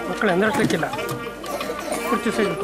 ಮಕ್ಕಳು ಎಂದರ್ಸ್ಲಿಕ್ಕಿಲ್ಲ ಕುರ್ಚಿ ಸೈಡ್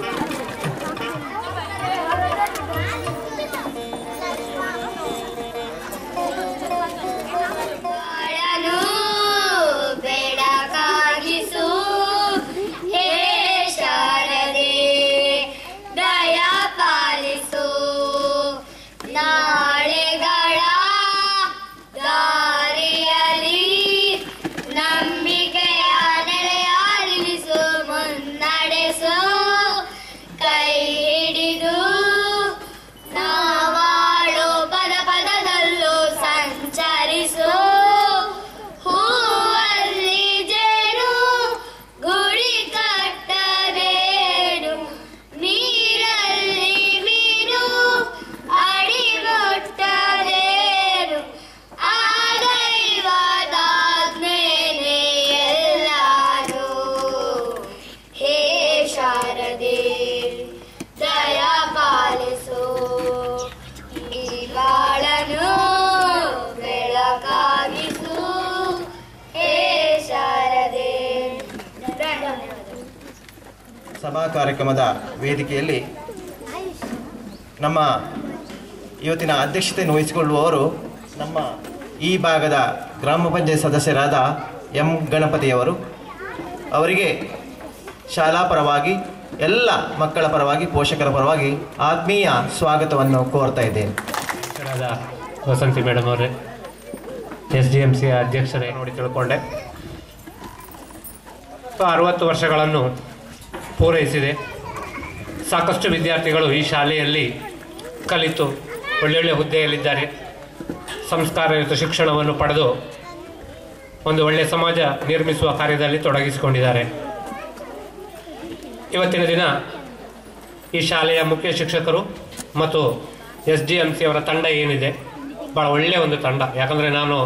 ಸಭಾ ಕಾರ್ಯಕ್ರಮದ ವೇದಿಕೆಯಲ್ಲಿ ನಮ್ಮ ಇವತ್ತಿನ ಅಧ್ಯಕ್ಷತೆಯನ್ನು ವಹಿಸಿಕೊಳ್ಳುವವರು ನಮ್ಮ ಈ ಭಾಗದ ಗ್ರಾಮ ಪಂಚಾಯತ್ ಸದಸ್ಯರಾದ ಎಂ ಗಣಪತಿಯವರು. ಅವರಿಗೆ ಶಾಲಾ ಪರವಾಗಿ ಎಲ್ಲ ಮಕ್ಕಳ ಪರವಾಗಿ ಪೋಷಕರ ಪರವಾಗಿ ಆತ್ಮೀಯ ಸ್ವಾಗತವನ್ನು ಕೋರ್ತಾ ಇದ್ದೇನೆ. ವಸಂತಿ ಮೇಡಮ್ ಅವರೇ, SDMC ಅಧ್ಯಕ್ಷರೇ ನೋಡಿ ತಿಳ್ಕೊಂಡೆ. 60 ವರ್ಷಗಳನ್ನು ಪೂರೈಸಿದೆ. ಸಾಕಷ್ಟು ವಿದ್ಯಾರ್ಥಿಗಳು ಈ ಶಾಲೆಯಲ್ಲಿ ಕಲಿತು ಒಳ್ಳೊಳ್ಳೆ ಹುದ್ದೆಯಲ್ಲಿದ್ದಾರೆ. ಸಂಸ್ಕಾರಯುತ ಶಿಕ್ಷಣವನ್ನು ಪಡೆದು ಒಂದು ಒಳ್ಳೆಯ ಸಮಾಜ ನಿರ್ಮಿಸುವ ಕಾರ್ಯದಲ್ಲಿ ತೊಡಗಿಸಿಕೊಂಡಿದ್ದಾರೆ. ಇವತ್ತಿನ ದಿನ ಈ ಶಾಲೆಯ ಮುಖ್ಯ ಶಿಕ್ಷಕರು ಮತ್ತು SDMC ಅವರ ತಂಡ ಏನಿದೆ, ಭಾಳ ಒಳ್ಳೆಯ ಒಂದು ತಂಡ. ಯಾಕಂದರೆ ನಾನು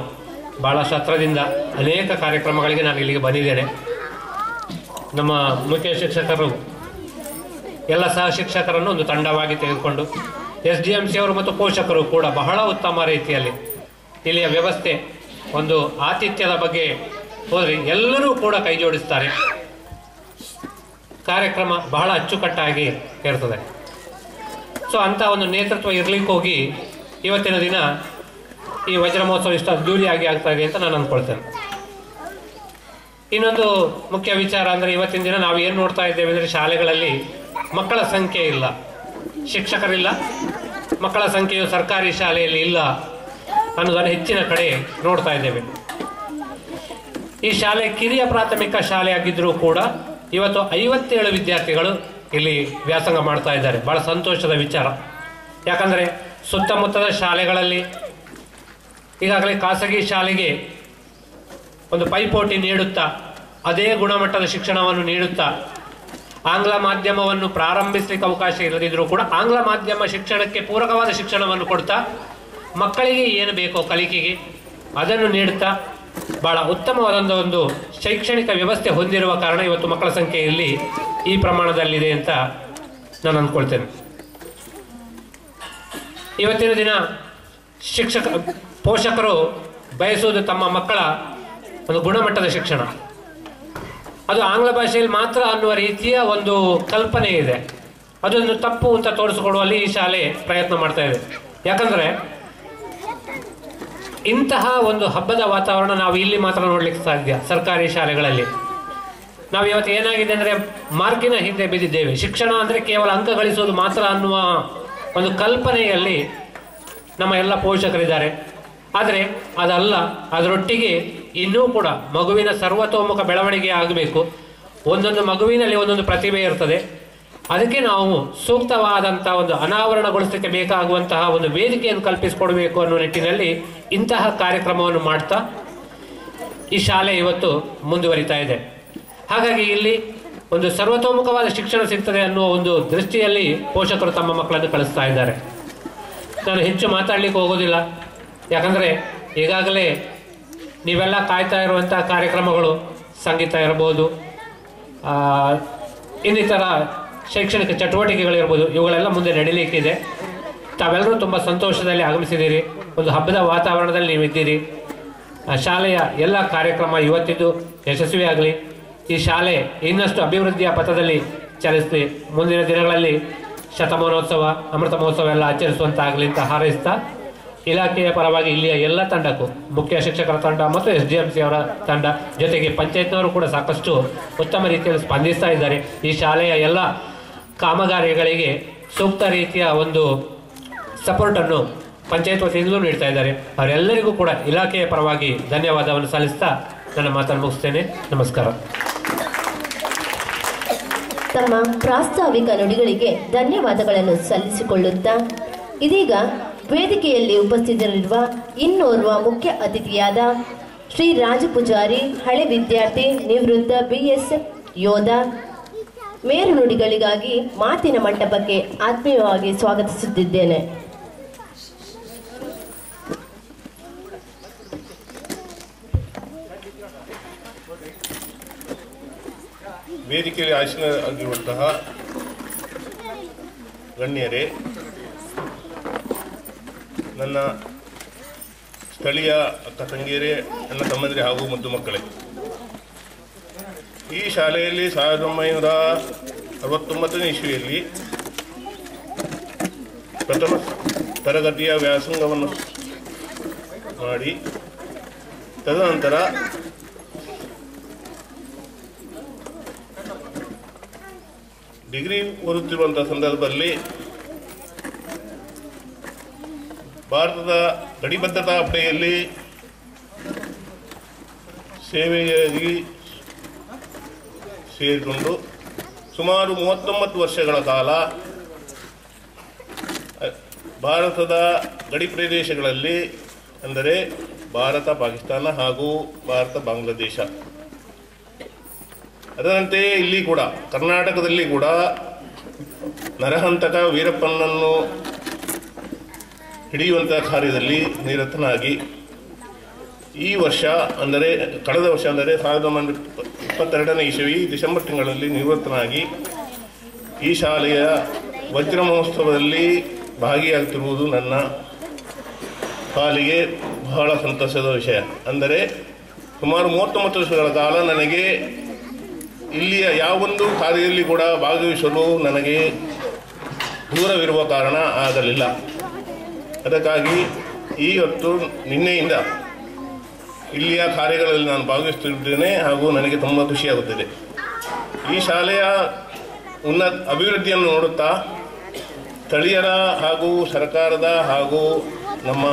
ಭಾಳಷ್ಟು ಹತ್ರದಿಂದ ಅನೇಕ ಕಾರ್ಯಕ್ರಮಗಳಿಗೆ ನಾನು ಇಲ್ಲಿಗೆ ಬಂದಿದ್ದೇನೆ. ನಮ್ಮ ಮುಖ್ಯ ಶಿಕ್ಷಕರು ಎಲ್ಲ ಸಹ ಶಿಕ್ಷಕರನ್ನು ಒಂದು ತಂಡವಾಗಿ ತೆಗೆದುಕೊಂಡು SDMC ಅವರು ಮತ್ತು ಪೋಷಕರು ಕೂಡ ಬಹಳ ಉತ್ತಮ ರೀತಿಯಲ್ಲಿ ಇಲ್ಲಿಯ ವ್ಯವಸ್ಥೆ, ಒಂದು ಆತಿಥ್ಯದ ಬಗ್ಗೆ ಹೋದರೆ ಎಲ್ಲರೂ ಕೂಡ ಕೈ ಜೋಡಿಸ್ತಾರೆ. ಕಾರ್ಯಕ್ರಮ ಬಹಳ ಅಚ್ಚುಕಟ್ಟಾಗಿ ಇರ್ತದೆ. ಸೊ ಅಂಥ ಒಂದು ನೇತೃತ್ವ ಇರಲಿಕ್ಕೆ ಹೋಗಿ ಇವತ್ತಿನ ದಿನ ಈ ವಜ್ರ ಮಹೋತ್ಸವ ಇಷ್ಟು ಅದ್ದೂರಿಯಾಗಿ ಆಗ್ತಾ ಇದೆ ಅಂತ ನಾನು ಅಂದ್ಕೊಳ್ತೇನೆ. ಇನ್ನೊಂದು ಮುಖ್ಯ ವಿಚಾರ ಅಂದರೆ ಇವತ್ತಿನ ದಿನ ನಾವು ಏನು ನೋಡ್ತಾ ಇದ್ದೇವೆ ಅಂದರೆ ಶಾಲೆಗಳಲ್ಲಿ ಮಕ್ಕಳ ಸಂಖ್ಯೆ ಇಲ್ಲ, ಶಿಕ್ಷಕರಿಲ್ಲ, ಮಕ್ಕಳ ಸಂಖ್ಯೆಯು ಸರ್ಕಾರಿ ಶಾಲೆಯಲ್ಲಿ ಇಲ್ಲ ಅನ್ನೋದನ್ನು ಹೆಚ್ಚಿನ ಕಡೆ ನೋಡ್ತಾ ಇದ್ದೇವೆ. ಈ ಶಾಲೆ ಕಿರಿಯ ಪ್ರಾಥಮಿಕ ಶಾಲೆಯಾಗಿದ್ದರೂ ಕೂಡ ಇವತ್ತು 57 ವಿದ್ಯಾರ್ಥಿಗಳು ಇಲ್ಲಿ ವ್ಯಾಸಂಗ ಮಾಡ್ತಾ ಇದ್ದಾರೆ. ಬಹಳ ಸಂತೋಷದ ವಿಚಾರ. ಯಾಕಂದರೆ ಸುತ್ತಮುತ್ತದ ಶಾಲೆಗಳಲ್ಲಿ ಈಗಾಗಲೇ ಖಾಸಗಿ ಶಾಲೆಗೆ ಒಂದು ಪೈಪೋಟಿ ನೀಡುತ್ತಾ ಅದೇ ಗುಣಮಟ್ಟದ ಶಿಕ್ಷಣವನ್ನು ನೀಡುತ್ತಾ ಆಂಗ್ಲ ಮಾಧ್ಯಮವನ್ನು ಪ್ರಾರಂಭಿಸಲಿಕ್ಕೆ ಅವಕಾಶ ಇಲ್ಲದಿದ್ದರೂ ಕೂಡ ಆಂಗ್ಲ ಮಾಧ್ಯಮ ಶಿಕ್ಷಣಕ್ಕೆ ಪೂರಕವಾದ ಶಿಕ್ಷಣವನ್ನು ಕೊಡ್ತಾ ಮಕ್ಕಳಿಗೆ ಏನು ಬೇಕೋ ಕಲಿಕೆಗೆ ಅದನ್ನು ನೀಡುತ್ತಾ ಬಹಳ ಉತ್ತಮವಾದ ಒಂದು ಶೈಕ್ಷಣಿಕ ವ್ಯವಸ್ಥೆ ಹೊಂದಿರುವ ಕಾರಣ ಇವತ್ತು ಮಕ್ಕಳ ಸಂಖ್ಯೆ ಇಲ್ಲಿ ಈ ಪ್ರಮಾಣದಲ್ಲಿದೆ ಅಂತ ನಾನು ಅಂದ್ಕೊಳ್ತೇನೆ. ಇವತ್ತಿನ ದಿನ ಪೋಷಕರು ಬಯಸುವುದು ತಮ್ಮ ಮಕ್ಕಳ ಒಂದು ಗುಣಮಟ್ಟದ ಶಿಕ್ಷಣ, ಅದು ಆಂಗ್ಲ ಭಾಷೆಯಲ್ಲಿ ಮಾತ್ರ ಅನ್ನುವ ರೀತಿಯ ಒಂದು ಕಲ್ಪನೆ ಇದೆ. ಅದನ್ನು ತಪ್ಪು ಅಂತ ತೋರಿಸಿಕೊಡುವಲ್ಲಿ ಈ ಶಾಲೆ ಪ್ರಯತ್ನ ಮಾಡ್ತಾ ಇದೆ. ಯಾಕಂದರೆ ಇಂತಹ ಒಂದು ಹಬ್ಬದ ವಾತಾವರಣ ನಾವು ಇಲ್ಲಿ ಮಾತ್ರ ನೋಡ್ಲಿಕ್ಕೆ ಸಾಧ್ಯ. ಸರ್ಕಾರಿ ಶಾಲೆಗಳಲ್ಲಿ ನಾವು ಇವತ್ತು ಏನಾಗಿದೆ ಅಂದರೆ ಮಾರ್ಕಿನ ಹಿಂದೆ ಬಿದ್ದಿದ್ದೇವೆ. ಶಿಕ್ಷಣ ಅಂದರೆ ಕೇವಲ ಅಂಕ ಗಳಿಸುವುದು ಮಾತ್ರ ಅನ್ನುವ ಒಂದು ಕಲ್ಪನೆಯಲ್ಲಿ ನಮ್ಮ ಎಲ್ಲ ಪೋಷಕರಿದ್ದಾರೆ. ಆದರೆ ಅದಲ್ಲ, ಅದರೊಟ್ಟಿಗೆ ಇನ್ನೂ ಕೂಡ ಮಗುವಿನ ಸರ್ವತೋಮುಖ ಬೆಳವಣಿಗೆ ಆಗಬೇಕು. ಒಂದೊಂದು ಮಗುವಿನಲ್ಲಿ ಒಂದೊಂದು ಪ್ರತಿಭೆ ಇರ್ತದೆ. ಅದಕ್ಕೆ ನಾವು ಸೂಕ್ತವಾದಂಥ ಒಂದು ಅನಾವರಣಗೊಳಿಸಲಿಕ್ಕೆ ಬೇಕಾಗುವಂತಹ ಒಂದು ವೇದಿಕೆಯನ್ನು ಕಲ್ಪಿಸಿಕೊಡಬೇಕು ಅನ್ನೋ ನಿಟ್ಟಿನಲ್ಲಿ ಇಂತಹ ಕಾರ್ಯಕ್ರಮವನ್ನು ಮಾಡ್ತಾ ಈ ಶಾಲೆ ಇವತ್ತು ಮುಂದುವರಿತಾ ಇದೆ. ಹಾಗಾಗಿ ಇಲ್ಲಿ ಒಂದು ಸರ್ವತೋಮುಖವಾದ ಶಿಕ್ಷಣ ಸಿಗ್ತದೆ ಅನ್ನುವ ಒಂದು ದೃಷ್ಟಿಯಲ್ಲಿ ಪೋಷಕರು ತಮ್ಮ ಮಕ್ಕಳನ್ನು ಕಳಿಸ್ತಾ ಇದ್ದಾರೆ. ನಾನು ಹೆಚ್ಚು ಮಾತಾಡಲಿಕ್ಕೆ ಹೋಗೋದಿಲ್ಲ. ಯಾಕಂದರೆ ಈಗಾಗಲೇ ನೀವೆಲ್ಲ ಕಾಯ್ತಾ ಇರುವಂಥ ಕಾರ್ಯಕ್ರಮಗಳು ಸಂಗೀತ ಇರ್ಬೋದು, ಇನ್ನಿತರ ಶೈಕ್ಷಣಿಕ ಚಟುವಟಿಕೆಗಳಿರ್ಬೋದು, ಇವುಗಳೆಲ್ಲ ಮುಂದೆ ನಡೀಲಿಕ್ಕಿದೆ. ತಾವೆಲ್ಲರೂ ತುಂಬ ಸಂತೋಷದಲ್ಲಿ ಆಗಮಿಸಿದ್ದೀರಿ. ಒಂದು ಹಬ್ಬದ ವಾತಾವರಣದಲ್ಲಿ ನೀವಿದ್ದೀರಿ. ಶಾಲೆಯ ಎಲ್ಲ ಕಾರ್ಯಕ್ರಮ ಇವತ್ತಿದ್ದು ಯಶಸ್ವಿಯಾಗಲಿ. ಈ ಶಾಲೆ ಇನ್ನಷ್ಟು ಅಭಿವೃದ್ಧಿಯ ಪಥದಲ್ಲಿ ಚಲಿಸಲಿ. ಮುಂದಿನ ದಿನಗಳಲ್ಲಿ ಶತಮಾನೋತ್ಸವ, ಅಮೃತ ಮಹೋತ್ಸವ ಎಲ್ಲ ಆಚರಿಸುವಂತಾಗಲಿ ಅಂತ ಹಾರೈಸ್ತಾ ಇಲಾಖೆಯ ಪರವಾಗಿ ಇಲ್ಲಿಯ ಎಲ್ಲ ತಂಡಕ್ಕೂ, ಮುಖ್ಯ ಶಿಕ್ಷಕರ ತಂಡ ಮತ್ತು SDMC ಅವರ ತಂಡ ಜೊತೆಗೆ ಪಂಚಾಯತ್ನವರು ಕೂಡ ಸಾಕಷ್ಟು ಉತ್ತಮ ರೀತಿಯಲ್ಲಿ ಸ್ಪಂದಿಸ್ತಾ ಇದ್ದಾರೆ. ಈ ಶಾಲೆಯ ಎಲ್ಲ ಕಾಮಗಾರಿಗಳಿಗೆ ಸೂಕ್ತ ರೀತಿಯ ಒಂದು ಸಪೋರ್ಟನ್ನು ಪಂಚಾಯತ್ ವತಿಯಿಂದಲೂ ನೀಡ್ತಾ ಇದ್ದಾರೆ. ಅವರೆಲ್ಲರಿಗೂ ಕೂಡ ಇಲಾಖೆಯ ಪರವಾಗಿ ಧನ್ಯವಾದವನ್ನು ಸಲ್ಲಿಸ್ತಾ ನನ್ನ ಮಾತನ್ನು ಮುಗಿಸ್ತೇನೆ. ನಮಸ್ಕಾರ. ತಮ್ಮ ಪ್ರಾಸ್ತಾವಿಕ ನುಡಿಗಳಿಗೆ ಧನ್ಯವಾದಗಳನ್ನು ಸಲ್ಲಿಸಿಕೊಳ್ಳುತ್ತಾ ಇದೀಗ ವೇದಿಕೆಯಲ್ಲಿ ಉಪಸ್ಥಿತರಿರುವ ಇನ್ನೋರ್ವ ಮುಖ್ಯ ಅತಿಥಿಯಾದ ಶ್ರೀ ರಾಜ ಪೂಜಾರಿ, ಹಳೆ ವಿದ್ಯಾರ್ಥಿ, ನಿವೃತ್ತ BSF ಯೋಧ, ಮೇರು ನುಡಿಗಳಿಗಾಗಿ ಮಾತಿನ ಮಂಟಪಕ್ಕೆ ಆತ್ಮೀಯವಾಗಿ ಸ್ವಾಗತಿಸುತ್ತಿದ್ದೇನೆ. ವೇದಿಕೆಯಲ್ಲಿ ಆಸೀನರಾಗಿರುವಂತಹ ಗಣ್ಯರೇ, ನನ್ನ ಸ್ಥಳೀಯ ಅಕ್ಕ ತಂಗಿಯರೇ, ನನ್ನ ತಮ್ಮಂದಿರೇ ಹಾಗೂ ಮುದ್ದು ಮಕ್ಕಳೇ, ಈ ಶಾಲೆಯಲ್ಲಿ 1969ನೇ ಇಸ್ವಿಯಲ್ಲಿ ಪ್ರಥಮ ತರಗತಿಯ ವ್ಯಾಸಂಗವನ್ನು ಮಾಡಿ ತದನಂತರ ಡಿಗ್ರಿ ಓದುತ್ತಿರುವಂಥ ಸಂದರ್ಭದಲ್ಲಿ ಭಾರತದ ಗಡಿಭದ್ರತಾ ಪಡೆಯಲ್ಲಿ ಸೇವೆಯಾಗಿ ಸೇರಿಕೊಂಡು ಸುಮಾರು 39 ವರ್ಷಗಳ ಕಾಲ ಭಾರತದ ಗಡಿ ಪ್ರದೇಶಗಳಲ್ಲಿ, ಅಂದರೆ ಭಾರತ ಪಾಕಿಸ್ತಾನ ಹಾಗೂ ಭಾರತ ಬಾಂಗ್ಲಾದೇಶ, ಅದರಂತೆಯೇ ಇಲ್ಲಿ ಕೂಡ ಕರ್ನಾಟಕದಲ್ಲಿ ಕೂಡ ನರಹಂತಕ ವೀರಪ್ಪನನ್ನು ಹಿಡಿಯುವಂತಹ ಕಾರ್ಯದಲ್ಲಿ ನಿರತನಾಗಿ ಈ ವರ್ಷ ಅಂದರೆ ಕಳೆದ ವರ್ಷ ಅಂದರೆ 1922ನೇ ಇಸವಿ ಡಿಸೆಂಬರ್ ತಿಂಗಳಲ್ಲಿ ನಿವೃತ್ತನಾಗಿ ಈ ಶಾಲೆಯ ವಜ್ರ ಮಹೋತ್ಸವದಲ್ಲಿ ಭಾಗಿಯಾಗ್ತಿರುವುದು ನನ್ನ ಪಾಲಿಗೆ ಬಹಳ ಸಂತಸದ ವಿಷಯ. ಅಂದರೆ ಸುಮಾರು 39 ವರ್ಷಗಳ ಕಾಲ ನನಗೆ ಇಲ್ಲಿಯ ಯಾವೊಂದು ಕಾರ್ಯದಲ್ಲಿ ಕೂಡ ಭಾಗವಹಿಸಲು ನನಗೆ ದೂರವಿರುವ ಕಾರಣ ಆಗಲಿಲ್ಲ. ಅದಕ್ಕಾಗಿ ಈ ಹೊತ್ತು ನಿನ್ನೆಯಿಂದ ಇಲ್ಲಿಯ ಕಾರ್ಯಗಳಲ್ಲಿ ನಾನು ಭಾಗವಹಿಸುತ್ತಿದ್ದೇನೆ ಹಾಗೂ ನನಗೆ ತುಂಬ ಖುಷಿಯಾಗುತ್ತದೆ. ಈ ಶಾಲೆಯ ಅಭಿವೃದ್ಧಿಯನ್ನು ನೋಡುತ್ತಾ ಸ್ಥಳೀಯರ ಹಾಗೂ ಸರ್ಕಾರದ ಹಾಗೂ ನಮ್ಮ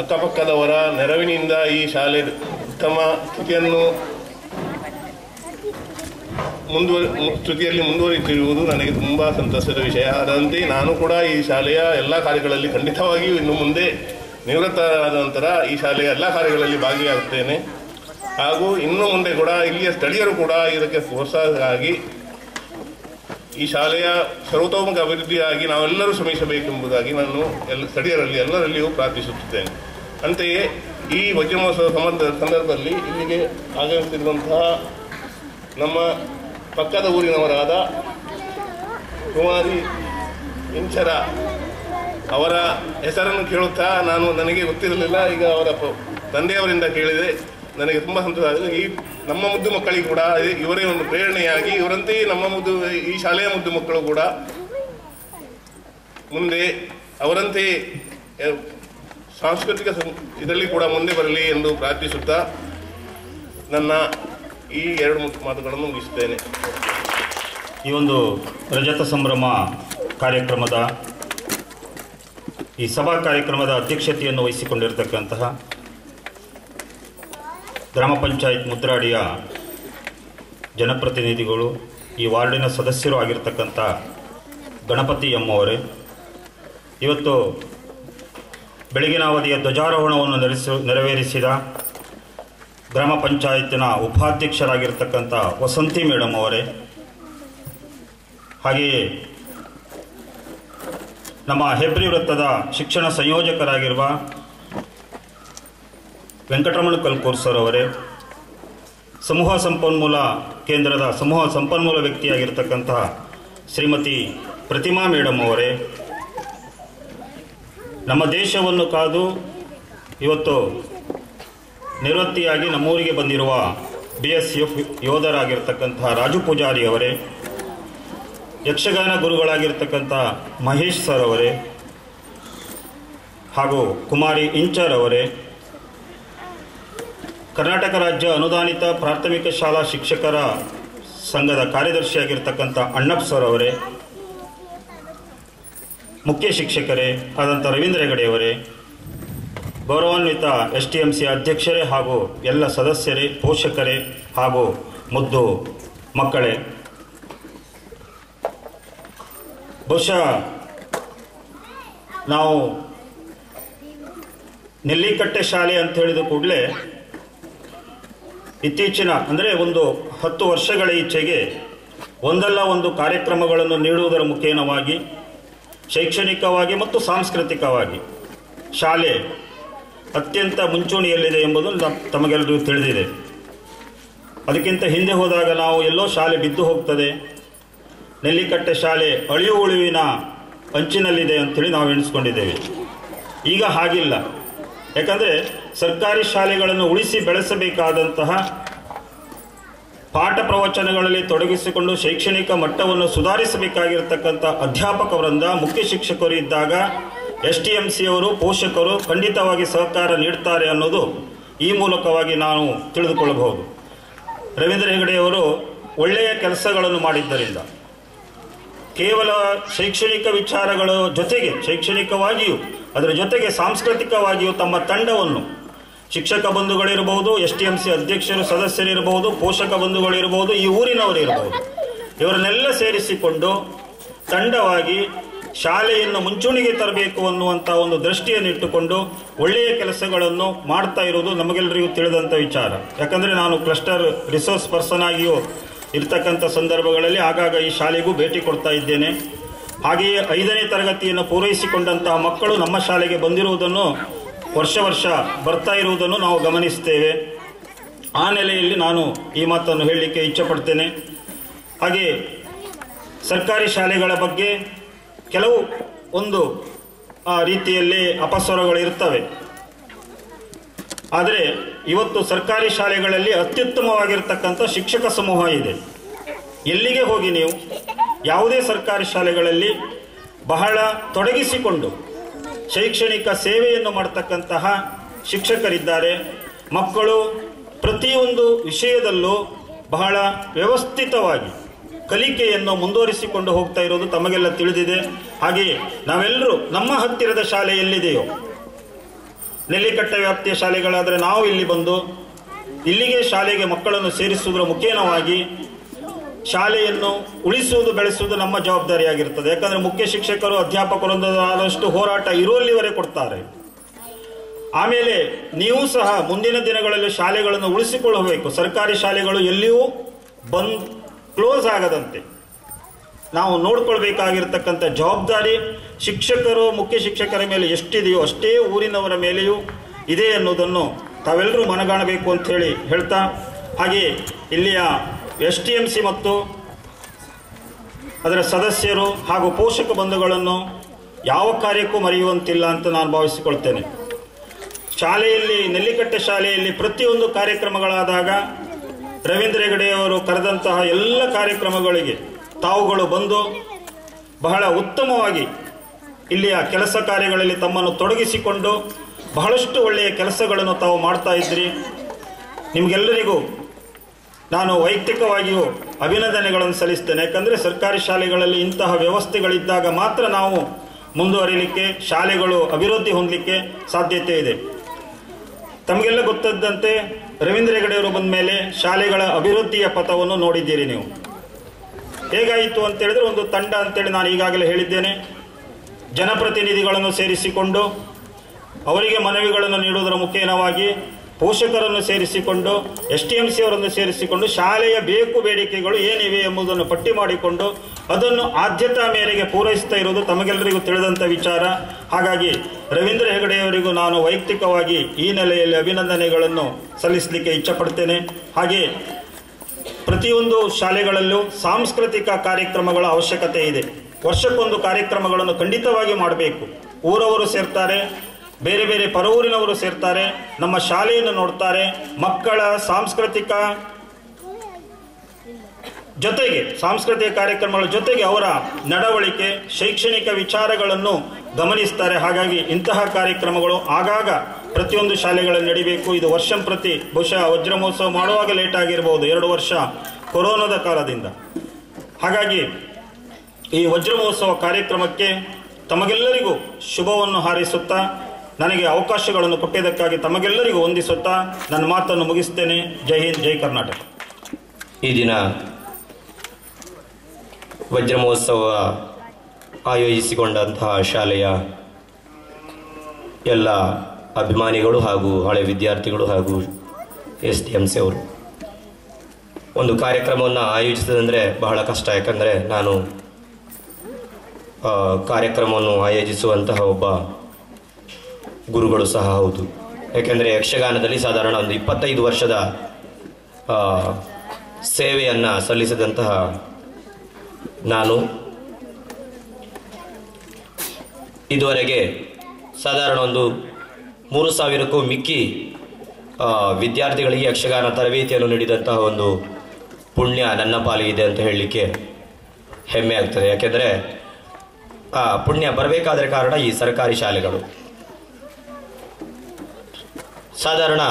ಅಕ್ಕಪಕ್ಕದವರ ನೆರವಿನಿಂದ ಈ ಶಾಲೆ ಉತ್ತಮ ಸ್ಥಿತಿಯಲ್ಲಿ ಮುಂದುವರಿಯುತ್ತಿರುವುದು ನನಗೆ ತುಂಬ ಸಂತಸದ ವಿಷಯ. ಅದರಂತೆ ನಾನು ಕೂಡ ಈ ಶಾಲೆಯ ಎಲ್ಲ ಕಾರ್ಯಗಳಲ್ಲಿ ಖಂಡಿತವಾಗಿಯೂ ಇನ್ನು ಮುಂದೆ ನಿವೃತ್ತರಾದ ನಂತರ ಈ ಶಾಲೆಯ ಎಲ್ಲ ಕಾರ್ಯಗಳಲ್ಲಿ ಭಾಗಿಯಾಗುತ್ತೇನೆ. ಹಾಗೂ ಇನ್ನು ಮುಂದೆ ಕೂಡ ಇಲ್ಲಿಯ ಸ್ಥಳೀಯರು ಕೂಡ ಇದಕ್ಕೆ ಪ್ರೋತ್ಸಾಹವಾಗಿ ಈ ಶಾಲೆಯ ಸರ್ವತೋಮುಖ ಅಭಿವೃದ್ಧಿಯಾಗಿ ನಾವೆಲ್ಲರೂ ಶ್ರಮಿಸಬೇಕೆಂಬುದಾಗಿ ನಾನು ಸ್ಥಳೀಯರಲ್ಲಿ ಎಲ್ಲರಲ್ಲಿಯೂ ಪ್ರಾರ್ಥಿಸುತ್ತಿದ್ದೇನೆ. ಅಂತೆಯೇ ಈ ವಜ್ರಮಹೋತ್ಸವ ಸಂದರ್ಭದಲ್ಲಿ ಇಲ್ಲಿಗೆ ಆಗಮಿಸಿರುವಂತಹ ನಮ್ಮ ಪಕ್ಕದ ಊರಿನವರಾದ ಕುಮಾರಿ ಇಂಚರ ಅವರ ಹೆಸರನ್ನು ಕೇಳುತ್ತಾ ನನಗೆ ಗೊತ್ತಿರಲಿಲ್ಲ. ಈಗ ಅವರ ತಂದೆಯವರಿಂದ ಕೇಳಿದೆ. ನನಗೆ ತುಂಬ ಸಂತೋಷ ಆಗಿದೆ. ಈ ನಮ್ಮ ಮುದ್ದು ಮಕ್ಕಳಿಗೆ ಕೂಡ ಇವರೇ ಒಂದು ಪ್ರೇರಣೆಯಾಗಿ ಇವರಂತೆ ಈ ಶಾಲೆಯ ಮುದ್ದು ಮಕ್ಕಳು ಕೂಡ ಮುಂದೆ ಅವರಂತೆ ಸಾಂಸ್ಕೃತಿಕ ಇದರಲ್ಲಿ ಕೂಡ ಮುಂದೆ ಬರಲಿ ಎಂದು ಪ್ರಾರ್ಥಿಸುತ್ತಾ ನನ್ನ ಈ 2 ಮಾತುಗಳನ್ನು ಮುಗಿಸುತ್ತೇನೆ. ಈ ಒಂದು ರಜತ ಸಂಭ್ರಮ ಕಾರ್ಯಕ್ರಮದ ಈ ಸಭಾ ಕಾರ್ಯಕ್ರಮದ ಅಧ್ಯಕ್ಷತೆಯನ್ನು ವಹಿಸಿಕೊಂಡಿರತಕ್ಕಂತಹ ಗ್ರಾಮ ಪಂಚಾಯತ್ ಮುದ್ರಾಡಿಯ ಜನಪ್ರತಿನಿಧಿಗಳು, ಈ ವಾರ್ಡಿನ ಸದಸ್ಯರು ಆಗಿರ್ತಕ್ಕಂಥ ಗಣಪತಿ ಎಮ್ಮವರೇ, ಇವತ್ತು ಬೆಳಗಿನ ಅವಧಿಯ ಧ್ವಜಾರೋಹಣವನ್ನು ನೆರವೇರಿಸಿದ ಗ್ರಾಮ ಪಂಚಾಯತಿನ ಉಪಾಧ್ಯಕ್ಷರಾಗಿರ್ತಕ್ಕಂಥ ವಸಂತಿ ಮೇಡಮ್ ಅವರೇ, ಹಾಗೆಯೇ ನಮ್ಮ ಹೆಬ್ರಿ ವೃತ್ತದ ಶಿಕ್ಷಣ ಸಂಯೋಜಕರಾಗಿರುವ ವೆಂಕಟರಮಣ ಕಲ್ಕೂರ್ ಸರ್ ಅವರೇ, ಸಮೂಹ ಸಂಪನ್ಮೂಲ ಕೇಂದ್ರದ ಸಮೂಹ ಸಂಪನ್ಮೂಲ ವ್ಯಕ್ತಿಯಾಗಿರ್ತಕ್ಕಂತಹ ಶ್ರೀಮತಿ ಪ್ರತಿಮಾ ಮೇಡಮ್ ಅವರೇ, ನಮ್ಮ ದೇಶವನ್ನು ಕಾದು ಇವತ್ತು ನಿವೃತ್ತಿಯಾಗಿ ನಮ್ಮೂರಿಗೆ ಬಂದಿರುವ BSF ಯೋಧರಾಗಿರ್ತಕ್ಕಂತಹ ರಾಜು ಪೂಜಾರಿ ಅವರೇ, ಯಕ್ಷಗಾನ ಗುರುಗಳಾಗಿರ್ತಕ್ಕಂಥ ಮಹೇಶ್ ಸರ್ ಅವರೇ, ಹಾಗೂ ಕುಮಾರಿ ಇಂಚರ್ ಅವರೇ, ಕರ್ನಾಟಕ ರಾಜ್ಯ ಅನುದಾನಿತ ಪ್ರಾಥಮಿಕ ಶಾಲಾ ಶಿಕ್ಷಕರ ಸಂಘದ ಕಾರ್ಯದರ್ಶಿಯಾಗಿರ್ತಕ್ಕಂಥ ಅಣ್ಣಪ್ಪ ಸರ್ ಅವರೇ, ಮುಖ್ಯ ಶಿಕ್ಷಕರೇ ಆದಂಥ ರವೀಂದ್ರ ಹೆಗಡೆಯವರೇ, ಗೌರವಾನ್ವಿತ STMC ಅಧ್ಯಕ್ಷರೇ ಹಾಗೂ ಎಲ್ಲ ಸದಸ್ಯರೇ, ಪೋಷಕರೇ ಹಾಗೂ ಮುದ್ದು ಮಕ್ಕಳೇ, ಬಹುಶಃ ನಾವು ನೆಲ್ಲಿಕಟ್ಟೆ ಶಾಲೆ ಅಂತ ಹೇಳಿದ ಕೂಡಲೇ ಇತ್ತೀಚಿನ ಅಂದರೆ ಒಂದು 10 ವರ್ಷಗಳ ಈಚೆಗೆ ಒಂದಲ್ಲ ಒಂದು ಕಾರ್ಯಕ್ರಮಗಳನ್ನು ನೀಡುವುದರ ಮುಖೇನವಾಗಿ ಶೈಕ್ಷಣಿಕವಾಗಿ ಮತ್ತು ಸಾಂಸ್ಕೃತಿಕವಾಗಿ ಶಾಲೆ ಅತ್ಯಂತ ಮುಂಚೂಣಿಯಲ್ಲಿದೆ ಎಂಬುದು ತಮಗೆಲ್ಲರಿಗೂ ತಿಳಿದಿದೆ. ಅದಕ್ಕಿಂತ ಹಿಂದೆ ಹೋದಾಗ ನಾವು ಎಲ್ಲೋ ಶಾಲೆ ಬಿದ್ದು ಹೋಗ್ತದೆ, ನೆಲ್ಲಿಕಟ್ಟೆ ಶಾಲೆ ಉಳಿವಿನ ಅಂಚಿನಲ್ಲಿದೆ ಅಂಥೇಳಿ ನಾವು ಎಣಿಸ್ಕೊಂಡಿದ್ದೇವೆ. ಈಗ ಹಾಗಿಲ್ಲ. ಯಾಕಂದರೆ ಸರ್ಕಾರಿ ಶಾಲೆಗಳನ್ನು ಉಳಿಸಿ ಬೆಳೆಸಬೇಕಾದಂತಹ ಪಾಠ ಪ್ರವಚನಗಳಲ್ಲಿ ತೊಡಗಿಸಿಕೊಂಡು ಶೈಕ್ಷಣಿಕ ಮಟ್ಟವನ್ನು ಸುಧಾರಿಸಬೇಕಾಗಿರ್ತಕ್ಕಂಥ ಅಧ್ಯಾಪಕ ವೃಂದ, ಮುಖ್ಯ ಶಿಕ್ಷಕರು ಇದ್ದಾಗ STMC ಅವರು, ಪೋಷಕರು ಖಂಡಿತವಾಗಿ ಸಹಕಾರ ನೀಡ್ತಾರೆ ಅನ್ನೋದು ಈ ಮೂಲಕವಾಗಿ ನಾವು ತಿಳಿದುಕೊಳ್ಳಬಹುದು. ರವೀಂದ್ರ ಹೆಗಡೆಯವರು ಒಳ್ಳೆಯ ಕೆಲಸಗಳನ್ನು ಮಾಡಿದ್ದರಿಂದ ಕೇವಲ ಶೈಕ್ಷಣಿಕ ವಿಚಾರಗಳ ಜೊತೆಗೆ ಶೈಕ್ಷಣಿಕವಾಗಿಯೂ ಅದರ ಜೊತೆಗೆ ಸಾಂಸ್ಕೃತಿಕವಾಗಿಯೂ ತಮ್ಮ ತಂಡವನ್ನು ಶಿಕ್ಷಕ ಬಂಧುಗಳಿರಬಹುದು, STMC ಅಧ್ಯಕ್ಷರು ಸದಸ್ಯರಿರಬಹುದು, ಪೋಷಕ ಬಂಧುಗಳಿರಬಹುದು, ಈ ಊರಿನವರಿರಬಹುದು, ಇವರನ್ನೆಲ್ಲ ಸೇರಿಸಿಕೊಂಡು ತಂಡವಾಗಿ ಶಾಲೆಯನ್ನು ಮುಂಚೂಣಿಗೆ ತರಬೇಕು ಅನ್ನುವಂಥ ಒಂದು ದೃಷ್ಟಿಯನ್ನಿಟ್ಟುಕೊಂಡು ಒಳ್ಳೆಯ ಕೆಲಸಗಳನ್ನು ಮಾಡ್ತಾ ಇರೋದು ನಮಗೆಲ್ಲರಿಗೂ ತಿಳಿದಂಥ ವಿಚಾರ. ಯಾಕಂದರೆ ನಾನು ಕ್ಲಸ್ಟರ್ ರಿಸೋರ್ಸ್ ಪರ್ಸನ್ ಆಗಿಯೂ ಇರ್ತಕ್ಕಂಥ ಸಂದರ್ಭಗಳಲ್ಲಿ ಆಗಾಗ ಈ ಶಾಲೆಗೂ ಭೇಟಿ ಕೊಡ್ತಾ ಇದ್ದೇನೆ. ಹಾಗೆಯೇ 5ನೇ ತರಗತಿಯನ್ನು ಪೂರೈಸಿಕೊಂಡಂತಹ ಮಕ್ಕಳು ನಮ್ಮ ಶಾಲೆಗೆ ಬಂದಿರುವುದನ್ನು ವರ್ಷ ಬರ್ತಾ ಇರುವುದನ್ನು ನಾವು ಗಮನಿಸ್ತೇವೆ. ಆ ನೆಲೆಯಲ್ಲಿ ನಾನು ಈ ಮಾತನ್ನು ಹೇಳಲಿಕ್ಕೆ ಇಚ್ಛೆಪಡ್ತೇನೆ. ಹಾಗೆ ಸರ್ಕಾರಿ ಶಾಲೆಗಳ ಬಗ್ಗೆ ಕೆಲವು ಒಂದು ರೀತಿಯಲ್ಲಿ ಅಪಸ್ವರಗಳು ಇರ್ತವೆ. ಆದರೆ ಇವತ್ತು ಸರ್ಕಾರಿ ಶಾಲೆಗಳಲ್ಲಿ ಅತ್ಯುತ್ತಮವಾಗಿರ್ತಕ್ಕಂಥ ಶಿಕ್ಷಕ ಸಮೂಹ ಇದೆ. ಎಲ್ಲಿಗೆ ಹೋಗಿ ನೀವು ಯಾವುದೇ ಸರ್ಕಾರಿ ಶಾಲೆಗಳಲ್ಲಿ ಬಹಳ ತೊಡಗಿಸಿಕೊಂಡು ಶೈಕ್ಷಣಿಕ ಸೇವೆಯನ್ನು ಮಾಡತಕ್ಕಂತಹ ಶಿಕ್ಷಕರಿದ್ದಾರೆ. ಮಕ್ಕಳು ಪ್ರತಿಯೊಂದು ವಿಷಯದಲ್ಲೂ ಬಹಳ ವ್ಯವಸ್ಥಿತವಾಗಿ ಕಲಿಕೆಯನ್ನು ಮುಂದುವರಿಸಿಕೊಂಡು ಹೋಗ್ತಾ ಇರೋದು ತಮಗೆಲ್ಲ ತಿಳಿದಿದೆ. ಹಾಗೆಯೇ ನಾವೆಲ್ಲರೂ ನಮ್ಮ ಹತ್ತಿರದ ಶಾಲೆ ಎಲ್ಲಿದೆಯೋ, ನೆಲ್ಲಿಕಟ್ಟೆ ವ್ಯಾಪ್ತಿಯ ಶಾಲೆಗಳಾದರೆ ನಾವು ಇಲ್ಲಿ ಬಂದು ಇಲ್ಲಿಗೆ ಶಾಲೆಗೆ ಮಕ್ಕಳನ್ನು ಸೇರಿಸುವುದರ ಮುಖೇನವಾಗಿ ಶಾಲೆಯನ್ನು ಉಳಿಸುವುದು ಬೆಳೆಸುವುದು ನಮ್ಮ ಜವಾಬ್ದಾರಿಯಾಗಿರುತ್ತದೆ. ಯಾಕಂದರೆ ಮುಖ್ಯ ಶಿಕ್ಷಕರು ಅಧ್ಯಾಪಕರೊಂದು ಆದಷ್ಟು ಹೋರಾಟ ಇರುವಲ್ಲಿವರೆಗೆ ಕೊಡ್ತಾರೆ. ಆಮೇಲೆ ನೀವು ಸಹ ಮುಂದಿನ ದಿನಗಳಲ್ಲಿ ಶಾಲೆಗಳನ್ನು ಉಳಿಸಿಕೊಳ್ಳಬೇಕು. ಸರ್ಕಾರಿ ಶಾಲೆಗಳು ಎಲ್ಲಿಯೂ ಕ್ಲೋಸ್ ಆಗದಂತೆ ನಾವು ನೋಡ್ಕೊಳ್ಬೇಕಾಗಿರ್ತಕ್ಕಂಥ ಜವಾಬ್ದಾರಿ ಶಿಕ್ಷಕರು ಮುಖ್ಯ ಶಿಕ್ಷಕರ ಮೇಲೆ ಎಷ್ಟಿದೆಯೋ ಅಷ್ಟೇ ಊರಿನವರ ಮೇಲೆಯೂ ಇದೆ ಅನ್ನೋದನ್ನು ತಾವೆಲ್ಲರೂ ಮನಗಾಣಬೇಕು ಅಂಥೇಳಿ ಹೇಳ್ತಾ, ಹಾಗೆ ಇಲ್ಲಿಯ STMC ಮತ್ತು ಅದರ ಸದಸ್ಯರು ಹಾಗೂ ಪೋಷಕ ಬಂಧುಗಳನ್ನು ಯಾವ ಕಾರ್ಯಕ್ಕೂ ಮರೆಯುವಂತಿಲ್ಲ ಅಂತ ನಾನು ಭಾವಿಸಿಕೊಳ್ತೇನೆ. ಶಾಲೆಯಲ್ಲಿ ನೆಲ್ಲಿಕಟ್ಟೆ ಶಾಲೆಯಲ್ಲಿ ಪ್ರತಿಯೊಂದು ಕಾರ್ಯಕ್ರಮಗಳಾದಾಗ ರವೀಂದ್ರ ಹೆಗಡೆಯವರು ಕರೆದಂತಹ ಎಲ್ಲ ಕಾರ್ಯಕ್ರಮಗಳಿಗೆ ತಾವುಗಳು ಬಂದು ಬಹಳ ಉತ್ತಮವಾಗಿ ಇಲ್ಲಿಯ ಕೆಲಸ ಕಾರ್ಯಗಳಲ್ಲಿ ತಮ್ಮನ್ನು ತೊಡಗಿಸಿಕೊಂಡು ಬಹಳಷ್ಟು ಒಳ್ಳೆಯ ಕೆಲಸಗಳನ್ನು ತಾವು ಮಾಡ್ತಾ ಇದ್ರಿ. ನಿಮಗೆಲ್ಲರಿಗೂ ನಾನು ವೈಯಕ್ತಿಕವಾಗಿಯೂ ಅಭಿನಂದನೆಗಳನ್ನು ಸಲ್ಲಿಸ್ತೇನೆ. ಯಾಕಂದರೆ ಸರ್ಕಾರಿ ಶಾಲೆಗಳಲ್ಲಿ ಇಂತಹ ವ್ಯವಸ್ಥೆಗಳಿದ್ದಾಗ ಮಾತ್ರ ನಾವು ಮುಂದುವರಿಲಿಕ್ಕೆ, ಶಾಲೆಗಳು ಅಭಿವೃದ್ಧಿ ಹೊಂದಲಿಕ್ಕೆ ಸಾಧ್ಯತೆ ಇದೆ. ತಮಗೆಲ್ಲ ಗೊತ್ತಿದ್ದಂತೆ ರವೀಂದ್ರ ಹೆಗಡೆಯವರು ಬಂದ ಮೇಲೆ ಶಾಲೆಗಳ ಅಭಿವೃದ್ಧಿಯ ಪಥವನ್ನು ನೋಡಿದ್ದೀರಿ. ನೀವು ಹೇಗಾಯಿತು ಅಂತೇಳಿದ್ರೆ, ಒಂದು ತಂಡ ಅಂತೇಳಿ ನಾನು ಈಗಾಗಲೇ ಹೇಳಿದ್ದೇನೆ, ಜನಪ್ರತಿನಿಧಿಗಳನ್ನು ಸೇರಿಸಿಕೊಂಡು ಅವರಿಗೆ ಮನವಿಗಳನ್ನು ನೀಡುವುದರ ಮುಖೇನವಾಗಿ ಪೋಷಕರನ್ನು ಸೇರಿಸಿಕೊಂಡು STMC ಅವರನ್ನು ಸೇರಿಸಿಕೊಂಡು ಶಾಲೆಯ ಬೇಕು ಬೇಡಿಕೆಗಳು ಏನಿವೆ ಎಂಬುದನ್ನು ಪಟ್ಟಿ ಮಾಡಿಕೊಂಡು ಅದನ್ನು ಆದ್ಯತಾ ಮೇರೆಗೆ ಪೂರೈಸ್ತಾ ಇರುವುದು ತಮಗೆಲ್ಲರಿಗೂ ತಿಳಿದಂಥ ವಿಚಾರ. ಹಾಗಾಗಿ ರವೀಂದ್ರ ಹೆಗಡೆಯವರಿಗೂ ನಾನು ವೈಯಕ್ತಿಕವಾಗಿ ಈ ನೆಲೆಯಲ್ಲಿ ಅಭಿನಂದನೆಗಳನ್ನು ಸಲ್ಲಿಸಲಿಕ್ಕೆ ಇಚ್ಛಪಡ್ತೇನೆ. ಹಾಗೆ ಪ್ರತಿಯೊಂದು ಶಾಲೆಗಳಲ್ಲೂ ಸಾಂಸ್ಕೃತಿಕ ಕಾರ್ಯಕ್ರಮಗಳ ಅವಶ್ಯಕತೆ ಇದೆ. ವರ್ಷಕ್ಕೊಂದು ಕಾರ್ಯಕ್ರಮಗಳನ್ನು ಖಂಡಿತವಾಗಿ ಮಾಡಬೇಕು. ಊರವರು ಸೇರ್ತಾರೆ, ಬೇರೆ ಬೇರೆ ಪರವೂರಿನವರು ಸೇರ್ತಾರೆ, ನಮ್ಮ ಶಾಲೆಯನ್ನು ನೋಡ್ತಾರೆ. ಮಕ್ಕಳ ಸಾಂಸ್ಕೃತಿಕ ಕಾರ್ಯಕ್ರಮಗಳ ಜೊತೆಗೆ ಅವರ ನಡವಳಿಕೆ, ಶೈಕ್ಷಣಿಕ ವಿಚಾರಗಳನ್ನು ಗಮನಿಸ್ತಾರೆ. ಹಾಗಾಗಿ ಇಂತಹ ಕಾರ್ಯಕ್ರಮಗಳು ಆಗಾಗ ಪ್ರತಿಯೊಂದು ಶಾಲೆಗಳಲ್ಲಿ ನಡೀಬೇಕು. ಇದು ವರ್ಷಂಪ್ರತಿ, ಬಹುಶಃ ವಜ್ರ ಮಹೋತ್ಸವ ಮಾಡುವಾಗ ಲೇಟ್ ಆಗಿರಬಹುದು, 2 ವರ್ಷ ಕೊರೋನಾದ ಕಾಲದಿಂದ. ಹಾಗಾಗಿ ಈ ವಜ್ರ ಮಹೋತ್ಸವ ಕಾರ್ಯಕ್ರಮಕ್ಕೆ ತಮಗೆಲ್ಲರಿಗೂ ಶುಭವನ್ನು ಹಾರೈಸುತ್ತಾ, ನನಗೆ ಅವಕಾಶಗಳನ್ನು ಕೊಟ್ಟಿದ್ದಕ್ಕಾಗಿ ತಮಗೆಲ್ಲರಿಗೂ ವಂದಿಸುತ್ತಾ ನನ್ನ ಮಾತನ್ನು ಮುಗಿಸ್ತೇನೆ. ಜೈ ಹಿಂದ್, ಜೈ ಕರ್ನಾಟಕ. ಈ ದಿನ ವಜ್ರ ಮಹೋತ್ಸವ ಆಯೋಜಿಸಿಕೊಂಡಂತಹ ಶಾಲೆಯ ಎಲ್ಲ ಅಭಿಮಾನಿಗಳು ಹಾಗೂ ಹಳೆ ವಿದ್ಯಾರ್ಥಿಗಳು ಹಾಗೂ STMC ಅವರು ಒಂದು ಕಾರ್ಯಕ್ರಮವನ್ನು ಆಯೋಜಿಸಿದಂದರೆ ಬಹಳ ಕಷ್ಟ. ಯಾಕಂದರೆ ನಾನು ಕಾರ್ಯಕ್ರಮವನ್ನು ಆಯೋಜಿಸುವಂತಹ ಒಬ್ಬ ಗುರುಗಳು ಸಹ ಹೌದು. ಯಾಕೆಂದರೆ ಯಕ್ಷಗಾನದಲ್ಲಿ ಸಾಧಾರಣ ಒಂದು 25 ವರ್ಷದ ಸೇವೆಯನ್ನು ಸಲ್ಲಿಸಿದಂತಹ ನಾನು ಇದುವರೆಗೆ ಸಾಧಾರಣ ಒಂದು 3000ಕ್ಕೂ ಮಿಕ್ಕಿ ವಿದ್ಯಾರ್ಥಿಗಳಿಗೆ ಯಕ್ಷಗಾನ ತರಬೇತಿಯನ್ನು ನೀಡಿದಂತಹ ಒಂದು ಪುಣ್ಯ ನನ್ನ ಪಾಲಿಗಿದೆ ಅಂತ ಹೇಳಲಿಕ್ಕೆ ಹೆಮ್ಮೆ ಆಗ್ತದೆ. ಯಾಕೆಂದರೆ ಆ ಪುಣ್ಯ ಬರಬೇಕಾದ್ರೆ ಕಾರಣ ಈ ಸರ್ಕಾರಿ ಶಾಲೆಗಳು. ಸಾಧಾರಣ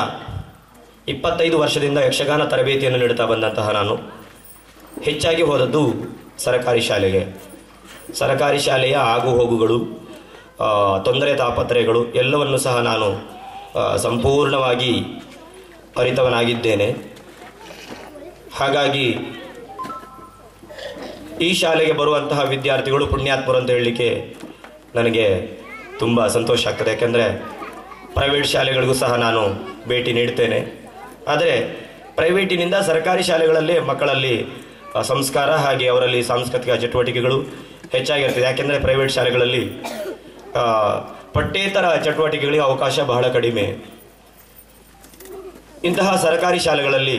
25 ವರ್ಷದಿಂದ ಯಕ್ಷಗಾನ ತರಬೇತಿಯನ್ನು ನೀಡುತ್ತಾ ಬಂದಂತಹ ನಾನು ಹೆಚ್ಚಾಗಿ ಹೋದದ್ದು ಸರ್ಕಾರಿ ಶಾಲೆಗೆ. ಸರ್ಕಾರಿ ಶಾಲೆಯ ಆಗು ಹೋಗುಗಳು, ತೊಂದರೆ ತಾಪತ್ರೆಗಳು ಎಲ್ಲವನ್ನು ಸಹ ನಾನು ಸಂಪೂರ್ಣವಾಗಿ ಅರಿತವನಾಗಿದ್ದೇನೆ. ಹಾಗಾಗಿ ಈ ಶಾಲೆಗೆ ಬರುವಂತಹ ವಿದ್ಯಾರ್ಥಿಗಳು ಪುಣ್ಯಾತ್ಮರು ಅಂತ ಹೇಳಲಿಕ್ಕೆ ನನಗೆ ತುಂಬ ಸಂತೋಷ ಆಗ್ತದೆ. ಯಾಕೆಂದರೆ ಪ್ರೈವೇಟ್ ಶಾಲೆಗಳಿಗೂ ಸಹ ನಾನು ಭೇಟಿ ನೀಡ್ತೇನೆ. ಆದರೆ ಪ್ರೈವೇಟಿನಿಂದ ಸರ್ಕಾರಿ ಶಾಲೆಗಳಲ್ಲಿ ಮಕ್ಕಳಲ್ಲಿ ಸಂಸ್ಕಾರ ಹಾಗೆ ಅವರಲ್ಲಿ ಸಾಂಸ್ಕೃತಿಕ ಚಟುವಟಿಕೆಗಳು ಹೆಚ್ಚಾಗಿರ್ತದೆ. ಯಾಕೆಂದರೆ ಪ್ರೈವೇಟ್ ಶಾಲೆಗಳಲ್ಲಿ ಪಠ್ಯೇತರ ಚಟುವಟಿಕೆಗಳಿಗೆ ಅವಕಾಶ ಬಹಳ ಕಡಿಮೆ. ಇಂತಹ ಸರ್ಕಾರಿ ಶಾಲೆಗಳಲ್ಲಿ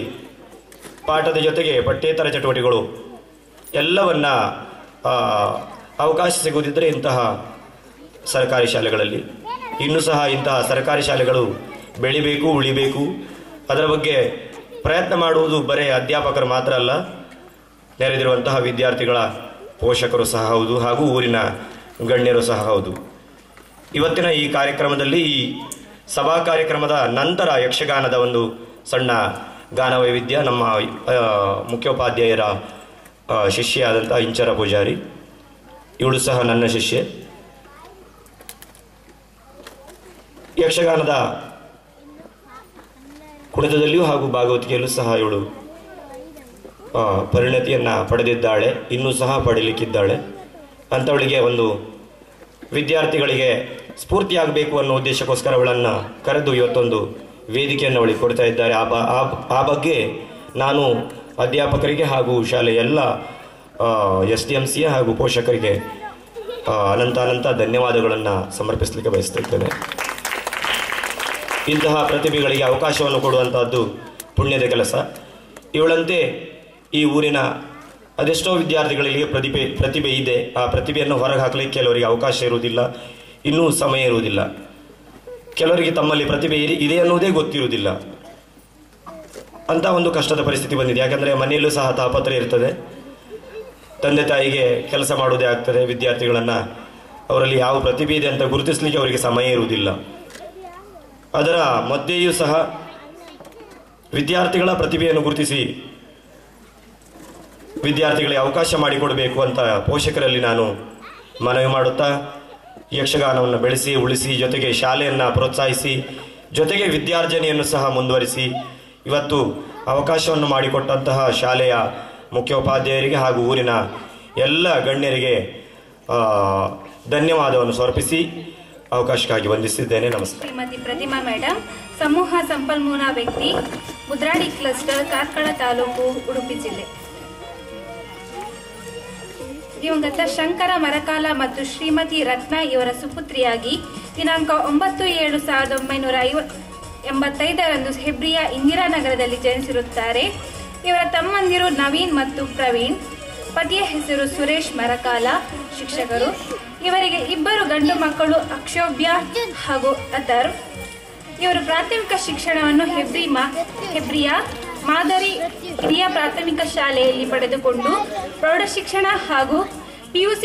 ಪಾಠದ ಜೊತೆಗೆ ಪಠ್ಯೇತರ ಚಟುವಟಿಕೆಗಳು ಎಲ್ಲವನ್ನ ಅವಕಾಶ ಸಿಗುವುದಿದ್ದರೆ ಇಂತಹ ಸರ್ಕಾರಿ ಶಾಲೆಗಳಲ್ಲಿ ಇನ್ನೂ ಸಹ ಇಂತಹ ಸರ್ಕಾರಿ ಶಾಲೆಗಳು ಬೆಳಿಬೇಕು, ಉಳಿಬೇಕು. ಅದರ ಬಗ್ಗೆ ಪ್ರಯತ್ನ ಮಾಡುವುದು ಬರೀ ಅಧ್ಯಾಪಕರು ಮಾತ್ರ ಅಲ್ಲ, ನೆರೆದಿರುವಂತಹ ವಿದ್ಯಾರ್ಥಿಗಳ ಪೋಷಕರು ಸಹ ಹೌದು ಹಾಗೂ ಊರಿನ ಗಣ್ಯರು ಸಹ ಹೌದು. ಇವತ್ತಿನ ಈ ಕಾರ್ಯಕ್ರಮದಲ್ಲಿ, ಈ ಸಭಾ ಕಾರ್ಯಕ್ರಮದ ನಂತರ ಯಕ್ಷಗಾನದ ಒಂದು ಸಣ್ಣ ಗಾನ ವೈವಿಧ್ಯ ನಮ್ಮ ಮುಖ್ಯೋಪಾಧ್ಯಾಯರ ಶಿಷ್ಯ ಆದಂಥ ಇಂಚರ ಪೂಜಾರಿ, ಇವಳು ಸಹ ನನ್ನ ಶಿಷ್ಯೆ. ಯಕ್ಷಗಾನದ ಕುಣಿತದಲ್ಲಿಯೂ ಹಾಗೂ ಭಾಗವತಿಕೆಯಲ್ಲೂ ಸಹ ಇವಳು ಪರಿಣತಿಯನ್ನು ಪಡೆದಿದ್ದಾಳೆ, ಇನ್ನೂ ಸಹ ಪಡೀಲಿಕ್ಕಿದ್ದಾಳೆ. ಅಂಥವಳಿಗೆ ಒಂದು ವಿದ್ಯಾರ್ಥಿಗಳಿಗೆ ಸ್ಫೂರ್ತಿಯಾಗಬೇಕು ಅನ್ನೋ ಉದ್ದೇಶಕ್ಕೋಸ್ಕರ ಅವಳನ್ನು ಕರೆದು ಇವತ್ತೊಂದು ವೇದಿಕೆಯನ್ನು ಅವಳಿಗೆ ಕೊಡ್ತಾ ಇದ್ದಾರೆ. ಆ ಬಗ್ಗೆ ನಾನು ಅಧ್ಯಾಪಕರಿಗೆ ಹಾಗೂ ಶಾಲೆಯ ಎಲ್ಲ SDMC ಹಾಗೂ ಪೋಷಕರಿಗೆ ಅನಂತ ಧನ್ಯವಾದಗಳನ್ನು ಸಮರ್ಪಿಸಲಿಕ್ಕೆ ಬಯಸ್ತಾ ಇದ್ದೇನೆ. ಇಂತಹ ಪ್ರತಿಭೆಗಳಿಗೆ ಅವಕಾಶವನ್ನು ಕೊಡುವಂತಹದ್ದು ಪುಣ್ಯದ ಕೆಲಸ. ಇವಳಂತೆ ಈ ಊರಿನ ಅದೆಷ್ಟೋ ವಿದ್ಯಾರ್ಥಿಗಳಿಗೆ ಪ್ರತಿಭೆ ಇದೆ. ಆ ಪ್ರತಿಭೆಯನ್ನು ಹೊರಗೆ ಹಾಕಲಿಕ್ಕೆ ಕೆಲವರಿಗೆ ಅವಕಾಶ ಇರುವುದಿಲ್ಲ, ಇನ್ನೂ ಸಮಯ ಇರುವುದಿಲ್ಲ. ಕೆಲವರಿಗೆ ತಮ್ಮಲ್ಲಿ ಪ್ರತಿಭೆ ಇದೆ ಅನ್ನುವುದೇ ಗೊತ್ತಿರುವುದಿಲ್ಲ. ಅಂತ ಒಂದು ಕಷ್ಟದ ಪರಿಸ್ಥಿತಿ ಬಂದಿದೆ. ಯಾಕಂದರೆ ಮನೆಯಲ್ಲೂ ಸಹ ತಾಪತ್ರೆ ಇರ್ತದೆ, ತಂದೆ ತಾಯಿಗೆ ಕೆಲಸ ಮಾಡುವುದೇ ಆಗ್ತದೆ. ವಿದ್ಯಾರ್ಥಿಗಳನ್ನು ಅವರಲ್ಲಿ ಯಾವ ಪ್ರತಿಭೆ ಇದೆ ಅಂತ ಗುರುತಿಸಲಿಕ್ಕೆ ಅವರಿಗೆ ಸಮಯ ಇರುವುದಿಲ್ಲ. ಅದರ ಮಧ್ಯೆಯೂ ಸಹ ವಿದ್ಯಾರ್ಥಿಗಳ ಪ್ರತಿಭೆಯನ್ನು ಗುರುತಿಸಿ ವಿದ್ಯಾರ್ಥಿಗಳಿಗೆ ಅವಕಾಶ ಮಾಡಿಕೊಡಬೇಕು ಅಂತ ಪೋಷಕರಲ್ಲಿ ನಾನು ಮನವಿ ಮಾಡುತ್ತಾ, ಯಕ್ಷಗಾನವನ್ನು ಬೆಳೆಸಿ ಉಳಿಸಿ, ಜೊತೆಗೆ ಶಾಲೆಯನ್ನು ಪ್ರೋತ್ಸಾಹಿಸಿ, ಜೊತೆಗೆ ವಿದ್ಯಾರ್ಜನೆಯನ್ನು ಸಹ ಮುಂದುವರಿಸಿ ಇವತ್ತು ಅವಕಾಶವನ್ನು ಮಾಡಿಕೊಟ್ಟಂತಹ ಶಾಲೆಯ ಮುಖ್ಯೋಪಾಧ್ಯಾಯರಿಗೆ ಹಾಗೂ ಊರಿನ ಎಲ್ಲ ಗಣ್ಯರಿಗೆ ಧನ್ಯವಾದವನ್ನು ಸಮರ್ಪಿಸಿ ಅವಕಾಶಕ್ಕಾಗಿ ವಂದಿಸಿದ್ದೇನೆ. ನಮಸ್ಕಾರ. ಶ್ರೀಮತಿ ಪ್ರತಿಮಾ ಮೇಡಮ್, ಸಮೂಹ ಸಂಪನ್ಮೂಲ ವ್ಯಕ್ತಿ, ಮುದ್ರಾಡಿ ಕ್ಲಸ್ಟರ್, ಕಾರ್ಕಳ ತಾಲೂಕು, ಉಡುಪಿ ಜಿಲ್ಲೆ. ದಿವಂಗತ ಶಂಕರ ಮರಕಾಲ ಮತ್ತು ಶ್ರೀಮತಿ ರತ್ನ ಇವರ ಸುಪುತ್ರಿಯಾಗಿ ದಿನಾಂಕ 9/7/1985 ಹೆಬ್ರಿಯ ಇಂದಿರಾನಗರದಲ್ಲಿ ಜನಿಸಿರುತ್ತಾರೆ. ಇವರ ತಮ್ಮಂದಿರು ನವೀನ್ ಮತ್ತು ಪ್ರವೀಣ್. ಪತಿಯ ಹೆಸರು ಸುರೇಶ್ ಮರಕಾಲ, ಶಿಕ್ಷಕರು. ಇವರಿಗೆ 2 ಗಂಡು ಮಕ್ಕಳು, ಅಕ್ಷೋಭ್ಯ ಹಾಗೂ ಅಥರ್. ಇವರು ಪ್ರಾಥಮಿಕ ಶಿಕ್ಷಣವನ್ನು ಹೆಬ್ರಿಯ ಮಾದರಿ ಹಿರಿಯ ಪ್ರಾಥಮಿಕ ಶಾಲೆಯಲ್ಲಿ ಪಡೆದುಕೊಂಡು ಪ್ರೌಢಶಿಕ್ಷಣ ಹಾಗೂ PUC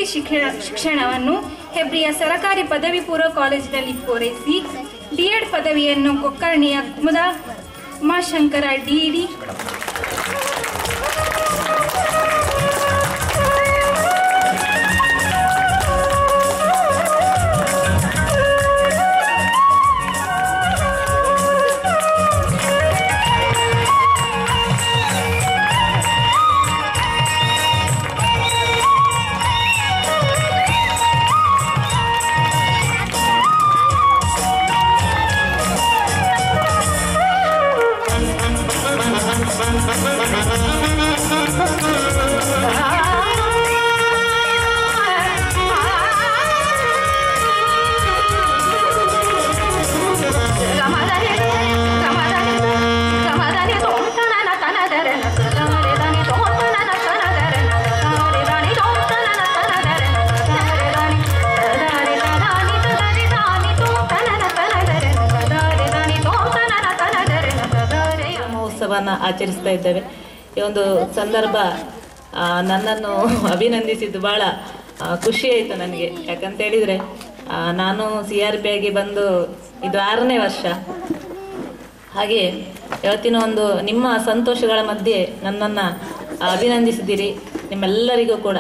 ಶಿಕ್ಷಣವನ್ನು ಹೆಬ್ರಿಯ ಸರಕಾರಿ ಪದವಿ ಪೂರ್ವ ಕಾಲೇಜಿನಲ್ಲಿ ಪೂರೈಸಿ D.Ed ಪದವಿಯನ್ನು ಕೊಕ್ಕರ್ಣಿಯ ಕುಮುದ ಉಮಾಶಂಕರ D.D ಆಚರಿಸ್ತಾ ಇದ್ದೇವೆ. ಈ ಒಂದು ಸಂದರ್ಭ ನನ್ನನ್ನು ಅಭಿನಂದಿಸಿದ್ದು ಭಾಳ ಖುಷಿ ಆಯಿತು ನನಗೆ. ಯಾಕಂತ ಹೇಳಿದರೆ ನಾನು CRP ಆಗಿ ಬಂದು ಇದು 6ನೇ ವರ್ಷ. ಹಾಗೆ ಇವತ್ತಿನ ಒಂದು ನಿಮ್ಮ ಸಂತೋಷಗಳ ಮಧ್ಯೆ ನನ್ನನ್ನು ಅಭಿನಂದಿಸಿದ್ದೀರಿ. ನಿಮ್ಮೆಲ್ಲರಿಗೂ ಕೂಡ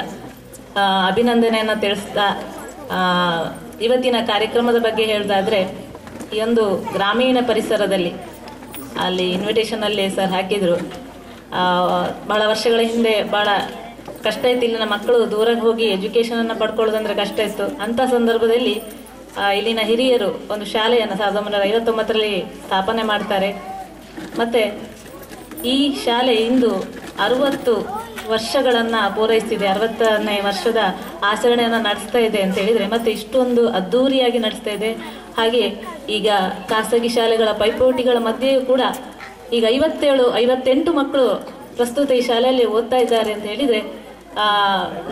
ಅಭಿನಂದನೆಯನ್ನು ತಿಳಿಸ್ತಾ ಇವತ್ತಿನ ಕಾರ್ಯಕ್ರಮದ ಬಗ್ಗೆ ಹೇಳೋದಾದರೆ, ಈ ಒಂದು ಗ್ರಾಮೀಣ ಪರಿಸರದಲ್ಲಿ ಅಲ್ಲಿ ಇನ್ವಿಟೇಷನಲ್ಲಿ ಸರ್ ಹಾಕಿದರು. ಭಾಳ ವರ್ಷಗಳ ಹಿಂದೆ ಭಾಳ ಕಷ್ಟ ಇತ್ತು. ಇಲ್ಲಿನ ಮಕ್ಕಳು ದೂರಕ್ಕೆ ಹೋಗಿ ಎಜುಕೇಷನನ್ನು ಪಡ್ಕೊಳ್ಳೋದಂದ್ರೆ ಕಷ್ಟ ಇತ್ತು. ಅಂಥ ಸಂದರ್ಭದಲ್ಲಿ ಇಲ್ಲಿನ ಹಿರಿಯರು ಒಂದು ಶಾಲೆಯನ್ನು 1959ರಲ್ಲಿ ಸ್ಥಾಪನೆ ಮಾಡ್ತಾರೆ. ಮತ್ತು ಈ ಶಾಲೆ ಇಂದು 60 ವರ್ಷಗಳನ್ನು ಪೂರೈಸ್ತಿದೆ, 60ನೇ ವರ್ಷದ ಆಚರಣೆಯನ್ನು ನಡೆಸ್ತಾ ಇದೆ ಅಂತ ಹೇಳಿದರೆ, ಮತ್ತು ಇಷ್ಟೊಂದು ಅದ್ಧೂರಿಯಾಗಿ ನಡೆಸ್ತಾ ಇದೆ. ಹಾಗೆ ಈಗ ಖಾಸಗಿ ಶಾಲೆಗಳ ಪೈಪೋಟಿಗಳ ಮಧ್ಯೆಯೂ ಕೂಡ ಈಗ 58 ಮಕ್ಕಳು ಪ್ರಸ್ತುತ ಈ ಶಾಲೆಯಲ್ಲಿ ಓದ್ತಾ ಇದ್ದಾರೆ ಅಂತ ಹೇಳಿದರೆ,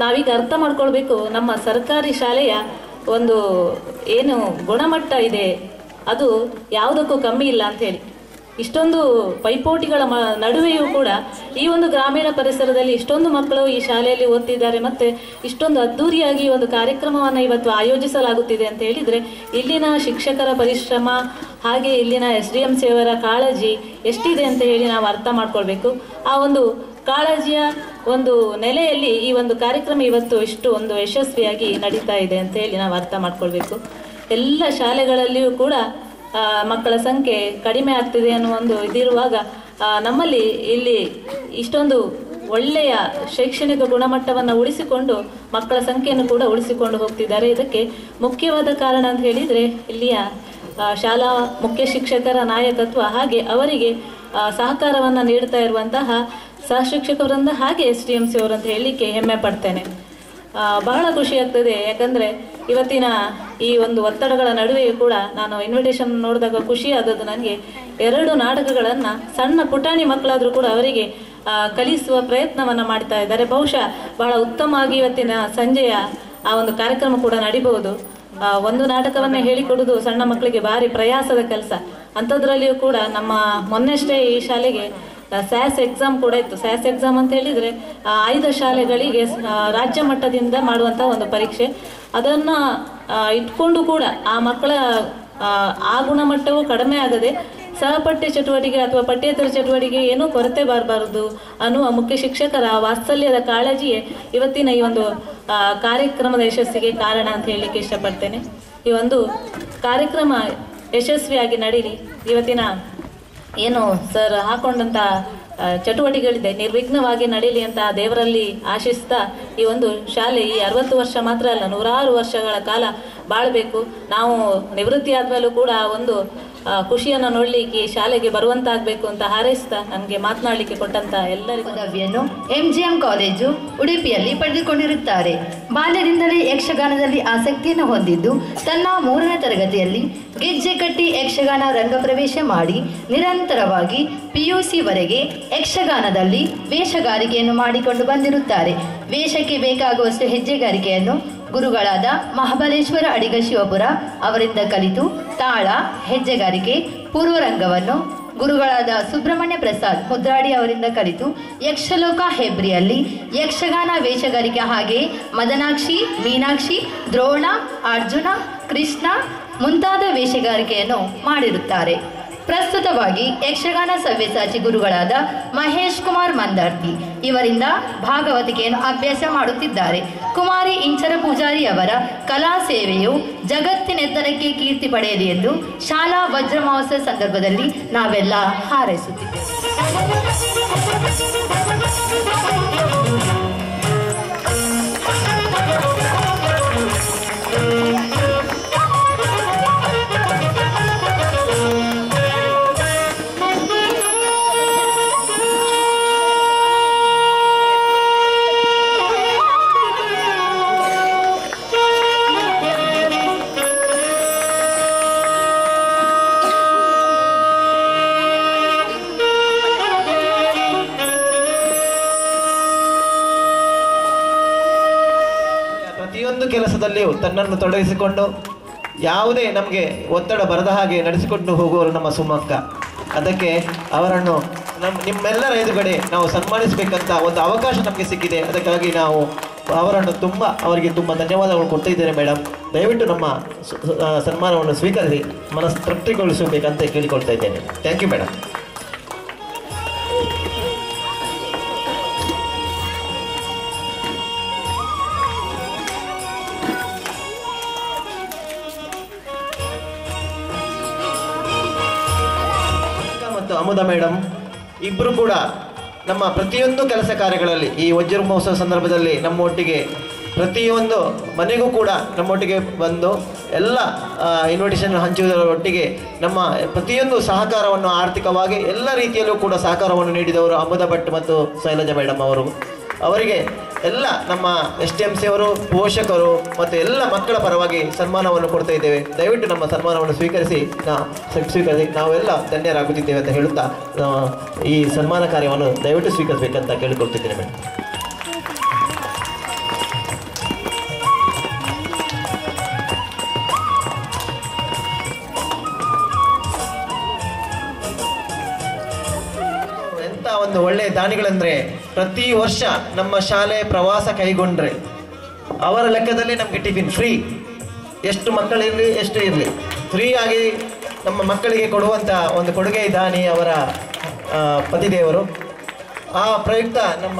ನಾವೀಗ ಅರ್ಥ ಮಾಡ್ಕೊಳ್ಬೇಕು ನಮ್ಮ ಸರ್ಕಾರಿ ಶಾಲೆಯ ಒಂದು ಏನು ಗುಣಮಟ್ಟ ಇದೆ ಅದು ಯಾವುದಕ್ಕೂ ಕಮ್ಮಿ ಇಲ್ಲ ಅಂಥೇಳಿ. ಇಷ್ಟೊಂದು ಪೈಪೋಟಿಗಳ ನಡುವೆಯೂ ಕೂಡ ಈ ಒಂದು ಗ್ರಾಮೀಣ ಪರಿಸರದಲ್ಲಿ ಇಷ್ಟೊಂದು ಮಕ್ಕಳು ಈ ಶಾಲೆಯಲ್ಲಿ ಓದ್ತಿದ್ದಾರೆ. ಮತ್ತು ಇಷ್ಟೊಂದು ಅದ್ಧೂರಿಯಾಗಿ ಒಂದು ಕಾರ್ಯಕ್ರಮವನ್ನು ಇವತ್ತು ಆಯೋಜಿಸಲಾಗುತ್ತಿದೆ ಅಂತ ಹೇಳಿದರೆ, ಇಲ್ಲಿನ ಶಿಕ್ಷಕರ ಪರಿಶ್ರಮ ಹಾಗೆ ಇಲ್ಲಿನ SDMC ಅವರ ಕಾಳಜಿ ಎಷ್ಟಿದೆ ಅಂತ ಹೇಳಿ ನಾವು ಅರ್ಥ ಮಾಡ್ಕೊಳ್ಬೇಕು. ಆ ಒಂದು ಕಾಳಜಿಯ ಒಂದು ನೆಲೆಯಲ್ಲಿ ಈ ಒಂದು ಕಾರ್ಯಕ್ರಮ ಇವತ್ತು ಇಷ್ಟು ಒಂದು ಯಶಸ್ವಿಯಾಗಿ ನಡೀತಾ ಇದೆ ಅಂತ ಹೇಳಿ ನಾವು ಅರ್ಥ ಮಾಡ್ಕೊಳ್ಬೇಕು. ಎಲ್ಲ ಶಾಲೆಗಳಲ್ಲಿಯೂ ಕೂಡ ಮಕ್ಕಳ ಸಂಖ್ಯೆ ಕಡಿಮೆ ಆಗ್ತಿದೆ ಅನ್ನೋ ಒಂದು ಇದಿರುವಾಗ ನಮ್ಮಲ್ಲಿ ಇಲ್ಲಿ ಇಷ್ಟೊಂದು ಒಳ್ಳೆಯ ಶೈಕ್ಷಣಿಕ ಗುಣಮಟ್ಟವನ್ನು ಉಳಿಸಿಕೊಂಡು ಮಕ್ಕಳ ಸಂಖ್ಯೆಯನ್ನು ಕೂಡ ಉಳಿಸಿಕೊಂಡು ಹೋಗ್ತಿದ್ದಾರೆ. ಇದಕ್ಕೆ ಮುಖ್ಯವಾದ ಕಾರಣ ಅಂತ ಹೇಳಿದರೆ ಇಲ್ಲಿಯ ಶಾಲಾ ಮುಖ್ಯ ಶಿಕ್ಷಕರ ನಾಯಕತ್ವ, ಹಾಗೆ ಅವರಿಗೆ ಸಹಕಾರವನ್ನು ನೀಡ್ತಾ ಇರುವಂತಹ ಸಹ ಶಿಕ್ಷಕರಿಂದ ಹಾಗೆ SDMC ಅವರು ಅಂತ ಹೇಳಲಿಕ್ಕೆ ಹೆಮ್ಮೆ ಪಡ್ತೇನೆ. ಬಹಳ ಖುಷಿ ಆಗ್ತದೆ. ಯಾಕಂದರೆ ಇವತ್ತಿನ ಈ ಒಂದು ಒತ್ತಡಗಳ ನಡುವೆಯೂ ಕೂಡ ನಾನು ಇನ್ವಿಟೇಷನ್ ನೋಡಿದಾಗ ಖುಷಿ ಆದದ್ದು ನನಗೆ 2 ನಾಟಕಗಳನ್ನು ಸಣ್ಣ ಪುಟಾಣಿ ಮಕ್ಕಳಾದರೂ ಕೂಡ ಅವರಿಗೆ ಕಲಿಸುವ ಪ್ರಯತ್ನವನ್ನು ಮಾಡ್ತಾ ಇದ್ದಾರೆ. ಬಹುಶಃ ಬಹಳ ಉತ್ತಮವಾಗಿ ಇವತ್ತಿನ ಸಂಜೆಯ ಆ ಒಂದು ಕಾರ್ಯಕ್ರಮ ಕೂಡ ನಡಿಬಹುದು. ಒಂದು ನಾಟಕವನ್ನೇ ಹೇಳಿಕೊಡುವುದು ಸಣ್ಣ ಮಕ್ಕಳಿಗೆ ಭಾರಿ ಪ್ರಯಾಸದ ಕೆಲಸ. ಅಂಥದ್ರಲ್ಲಿಯೂ ಕೂಡ ನಮ್ಮ ಮೊನ್ನೆಷ್ಟೇ ಈ ಶಾಲೆಗೆ ಸ್ಯಾಸ್ ಎಕ್ಸಾಮ್ ಕೂಡ ಇತ್ತು. ಸ್ಯಾಸ್ ಎಕ್ಸಾಮ್ ಅಂತ ಹೇಳಿದರೆ 5 ಶಾಲೆಗಳಿಗೆ ರಾಜ್ಯ ಮಟ್ಟದಿಂದ ಮಾಡುವಂಥ ಒಂದು ಪರೀಕ್ಷೆ. ಅದನ್ನು ಇಟ್ಕೊಂಡು ಕೂಡ ಆ ಮಕ್ಕಳ ಆ ಗುಣಮಟ್ಟವು ಕಡಿಮೆ ಆಗದೆ ಸಹಪಠ್ಯ ಚಟುವಟಿಕೆ ಅಥವಾ ಪಠ್ಯೇತರ ಚಟುವಟಿಕೆ ಏನೂ ಕೊರತೆ ಬರಬಾರದು ಅನ್ನುವ ಮುಖ್ಯ ಶಿಕ್ಷಕರ ವಾತ್ಸಲ್ಯದ ಕಾಳಜಿಯೇ ಇವತ್ತಿನ ಈ ಒಂದು ಕಾರ್ಯಕ್ರಮದ ಯಶಸ್ಸಿಗೆ ಕಾರಣ ಅಂತ ಹೇಳಲಿಕ್ಕೆ ಇಷ್ಟಪಡ್ತೇನೆ. ಈ ಒಂದು ಕಾರ್ಯಕ್ರಮ ಯಶಸ್ವಿಯಾಗಿ ನಡೀಲಿ. ಇವತ್ತಿನ ಏನು ಸರ್ ಹಾಕೊಂಡಂಥ ಚಟುವಟಿಕೆಗಳಿದೆ ನಿರ್ವಿಘ್ನವಾಗಿ ನಡೀಲಿ ಅಂತ ದೇವರಲ್ಲಿ ಆಶಿಸ್ತಾ ಈ ಒಂದು ಶಾಲೆ ಈ 60 ವರ್ಷ ಮಾತ್ರ ಅಲ್ಲ 100 ವರ್ಷಗಳ ಕಾಲ ಬಾಳಬೇಕು. ನಾವು ನಿವೃತ್ತಿ ಆದಮೇಲೂ ಕೂಡ ಒಂದು ಖುಷಿಯನ್ನು ನೋಡಲಿಕ್ಕೆ ಶಾಲೆಗೆ ಬರುವಂತಾಗಬೇಕು ಅಂತ ಹಾರೈಸ್ತಾ ನನಗೆ ಮಾತನಾಡಲಿಕ್ಕೆ ಕೊಟ್ಟಂತ ಎಲ್ಲರಿಗೂ ಪದವಿಯನ್ನು MGM ಕಾಲೇಜು ಉಡುಪಿಯಲ್ಲಿ ಪಡೆದುಕೊಂಡಿರುತ್ತಾರೆ. ಬಾಲ್ಯದಿಂದಲೇ ಯಕ್ಷಗಾನದಲ್ಲಿ ಆಸಕ್ತಿಯನ್ನು ಹೊಂದಿದ್ದು ತನ್ನ 3ನೇ ತರಗತಿಯಲ್ಲಿ ಗೆಜ್ಜೆ ಕಟ್ಟಿ ಯಕ್ಷಗಾನ ರಂಗಪ್ರವೇಶ ಮಾಡಿ ನಿರಂತರವಾಗಿ PUC ವರೆಗೆ ಯಕ್ಷಗಾನದಲ್ಲಿ ವೇಷಗಾರಿಕೆಯನ್ನು ಮಾಡಿಕೊಂಡು ಬಂದಿರುತ್ತಾರೆ. ವೇಷಕ್ಕೆ ಬೇಕಾಗುವಷ್ಟು ಹೆಜ್ಜೆಗಾರಿಕೆಯನ್ನು ಗುರುಗಳಾದ ಮಹಾಬಲೇಶ್ವರ ಅಡಿಗ ಶಿವಪುರ ಅವರಿಂದ ಕಲಿತು ತಾಳ, ಹೆಜ್ಜೆಗಾರಿಕೆ, ಪೂರ್ವರಂಗವನ್ನು ಗುರುಗಳಾದ ಸುಬ್ರಹ್ಮಣ್ಯ ಪ್ರಸಾದ್ ಮುದ್ರಾಡಿ ಅವರಿಂದ ಕಲಿತು ಯಕ್ಷಲೋಕ ಹೆಬ್ರಿಯಲ್ಲಿ ಯಕ್ಷಗಾನ ವೇಷಗಾರಿಕೆ ಹಾಗೆಯೇ ಮದನಾಕ್ಷಿ, ಮೀನಾಕ್ಷಿ, ದ್ರೋಣ, ಅರ್ಜುನ, ಕೃಷ್ಣ ಮುಂತಾದ ವೇಷಗಾರಿಕೆಯನ್ನು ಮಾಡಿರುತ್ತಾರೆ. ಪ್ರಸ್ತುತವಾಗಿ ಯಕ್ಷಗಾನ ಸವ್ಯಸಾಚಿ ಗುರುಗಳಾದ ಮಹೇಶ್ ಕುಮಾರ್ ಮಂದಾರ್ತಿ ಇವರಿಂದ ಭಾಗವತಿಕೆಯನ್ನು ಅಭ್ಯಾಸ ಮಾಡುತ್ತಿದ್ದಾರೆ. ಕುಮಾರಿ ಇಂಚರ ಪೂಜಾರಿ ಅವರ ಕಲಾ ಸೇವೆಯು ಜಗತ್ತಿನೆತ್ತರಕ್ಕೆ ಕೀರ್ತಿ ಪಡೆಯಲಿ ಎಂದು ಶಾಲಾ ವಜ್ರ ಮಹೋತ್ಸವ ಸಂದರ್ಭದಲ್ಲಿ ನಾವೆಲ್ಲ ಹಾರೈಸುತ್ತಿದ್ದೇವೆ. ಕೆಲಸದಲ್ಲಿಯೂ ತನ್ನನ್ನು ತೊಡಗಿಸಿಕೊಂಡು ಯಾವುದೇ ನಮಗೆ ಒತ್ತಡ ಬರದ ಹಾಗೆ ನಡೆಸಿಕೊಂಡು ಹೋಗುವವರು ನಮ್ಮ ಸುಮಕ್ಕ. ಅದಕ್ಕೆ ಅವರನ್ನು ನಿಮ್ಮೆಲ್ಲರ ಎದುರುಗಡೆ ನಾವು ಸನ್ಮಾನಿಸಬೇಕಂತ ಒಂದು ಅವಕಾಶ ನಮಗೆ ಸಿಕ್ಕಿದೆ. ಅದಕ್ಕಾಗಿ ನಾವು ಅವರಿಗೆ ತುಂಬ ಧನ್ಯವಾದಗಳು ಕೊಡ್ತಾ ಇದ್ದೇನೆ. ಮೇಡಮ್, ದಯವಿಟ್ಟು ನಮ್ಮ ಸನ್ಮಾನವನ್ನು ಸ್ವೀಕರಿಸಿ ಮನಸ್ಸು ತೃಪ್ತಿಗೊಳಿಸಬೇಕಂತ ಕೇಳಿಕೊಳ್ತಾ ಇದ್ದೇನೆ. Thank you madam. Amuda madam ಇಬ್ಬರು ಕೂಡ ನಮ್ಮ ಪ್ರತಿಯೊಂದು ಕೆಲಸ ಕಾರ್ಯಗಳಲ್ಲಿ ಈ ವಜ್ರ ಮಹೋತ್ಸವ ಸಂದರ್ಭದಲ್ಲಿ ನಮ್ಮೊಟ್ಟಿಗೆ ಪ್ರತಿಯೊಂದು ಮನೆಗೂ ಕೂಡ ನಮ್ಮೊಟ್ಟಿಗೆ ಬಂದು ಎಲ್ಲ ಇನ್ವಿಟೇಷನ್ ಹಂಚುವುದರ ಒಟ್ಟಿಗೆ ನಮ್ಮ ಪ್ರತಿಯೊಂದು ಸಹಕಾರವನ್ನು ಆರ್ಥಿಕವಾಗಿ ಎಲ್ಲ ರೀತಿಯಲ್ಲೂ ಕೂಡ ಸಹಕಾರವನ್ನು ನೀಡಿದವರು ಅಮುದಾ ಭಟ್ ಮತ್ತು ಶೈಲಜಾ ಮೇಡಮ್ ಅವರಿಗೆ ಎಲ್ಲ ನಮ್ಮ SDMC ಅವರು, ಪೋಷಕರು ಮತ್ತು ಎಲ್ಲ ಮಕ್ಕಳ ಪರವಾಗಿ ಸನ್ಮಾನವನ್ನು ಕೊಡ್ತಾ ಇದ್ದೇವೆ. ದಯವಿಟ್ಟು ನಮ್ಮ ಸನ್ಮಾನವನ್ನು ಸ್ವೀಕರಿಸಿ ನಾವೆಲ್ಲ ಧನ್ಯರಾಗುತ್ತಿದ್ದೇವೆ ಅಂತ ಹೇಳುತ್ತಾ ಈ ಸನ್ಮಾನ ಕಾರ್ಯವನ್ನು ದಯವಿಟ್ಟು ಸ್ವೀಕರಿಸಬೇಕಂತ ಕೇಳಿಕೊಳ್ತಿದ್ದೇನೆ ಮೇಡಮ್. ಒಂದು ಒಳ್ಳೆಯ ದಾನಿಗಳಂದರೆ ಪ್ರತಿ ವರ್ಷ ನಮ್ಮ ಶಾಲೆ ಪ್ರವಾಸ ಕೈಗೊಂಡ್ರೆ ಅವರ ಲೆಕ್ಕದಲ್ಲಿ ನಮಗೆ ಟಿಫಿನ್ ಫ್ರೀ. ಎಷ್ಟು ಮಕ್ಕಳಿರಲಿ ಎಷ್ಟು ಇರಲಿ ಫ್ರೀ ಆಗಿ ನಮ್ಮ ಮಕ್ಕಳಿಗೆ ಕೊಡುವಂಥ ಒಂದು ಕೊಡುಗೆ ದಾನಿ ಅವರ ಪತಿದೇವರು. ಆ ಪ್ರಯುಕ್ತ ನಮ್ಮ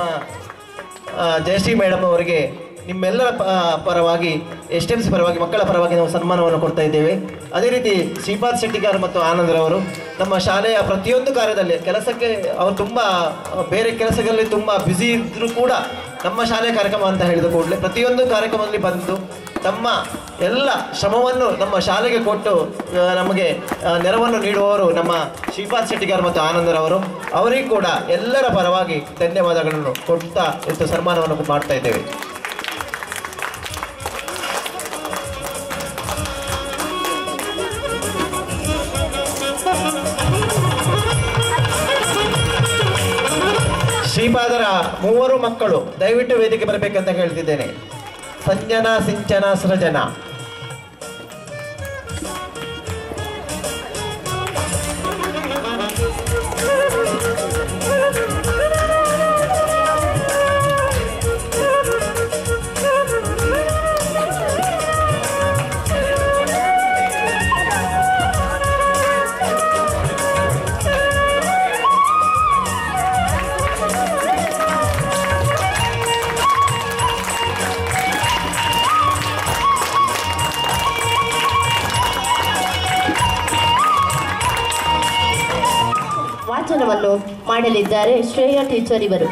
ಜಯಶ್ರೀ ಮೇಡಮ್ ಅವರಿಗೆ ನಿಮ್ಮೆಲ್ಲರ ಪರವಾಗಿ STMC ಪರವಾಗಿ ಮಕ್ಕಳ ಪರವಾಗಿ ನಾವು ಸನ್ಮಾನವನ್ನು ಕೊಡ್ತಾ ಇದ್ದೇವೆ. ಅದೇ ರೀತಿ ಶ್ರೀಪಾದ್ ಶೆಟ್ಟಿಗಾರ್ ಮತ್ತು ಆನಂದರವರು ನಮ್ಮ ಶಾಲೆಯ ಪ್ರತಿಯೊಂದು ಕಾರ್ಯದಲ್ಲಿ ಕೆಲಸಕ್ಕೆ ಅವರು ತುಂಬ ಬೇರೆ ಕೆಲಸಗಳಲ್ಲಿ ತುಂಬ ಬ್ಯುಸಿ ಇದ್ದರೂ ಕೂಡ ನಮ್ಮ ಶಾಲೆಯ ಕಾರ್ಯಕ್ರಮ ಅಂತ ಹೇಳಿದ ಕೂಡಲೇ ಪ್ರತಿಯೊಂದು ಕಾರ್ಯಕ್ರಮದಲ್ಲಿ ಬಂದು ತಮ್ಮ ಎಲ್ಲ ಶ್ರಮವನ್ನು ನಮ್ಮ ಶಾಲೆಗೆ ಕೊಟ್ಟು ನಮಗೆ ನೆರವನ್ನು ನೀಡುವವರು ನಮ್ಮ ಶ್ರೀಪಾದ್ ಶೆಟ್ಟಿಗಾರ್ ಮತ್ತು ಆನಂದರವರು. ಅವರಿಗೂ ಕೂಡ ಎಲ್ಲರ ಪರವಾಗಿ ಧನ್ಯವಾದಗಳನ್ನು ಕೊಡ್ತಾ ಇವತ್ತು ಸನ್ಮಾನವನ್ನು ಮಾಡ್ತಾ ಇದ್ದೇವೆ. ಶ್ರೀಪಾದರ 3 ಮಕ್ಕಳು ದಯವಿಟ್ಟು ವೇದಿಕೆ ಬರಬೇಕಂತ ಹೇಳ್ತಿದ್ದೇನೆ. ಸಂಜನಾ, ಸಿಂಚನ, ಸೃಜನಾ. ವಾಚನವನ್ನು ಮಾಡಲಿದ್ದಾರೆ ಶ್ರೇಯಾ ಟೀಚರ್ ಇವರು.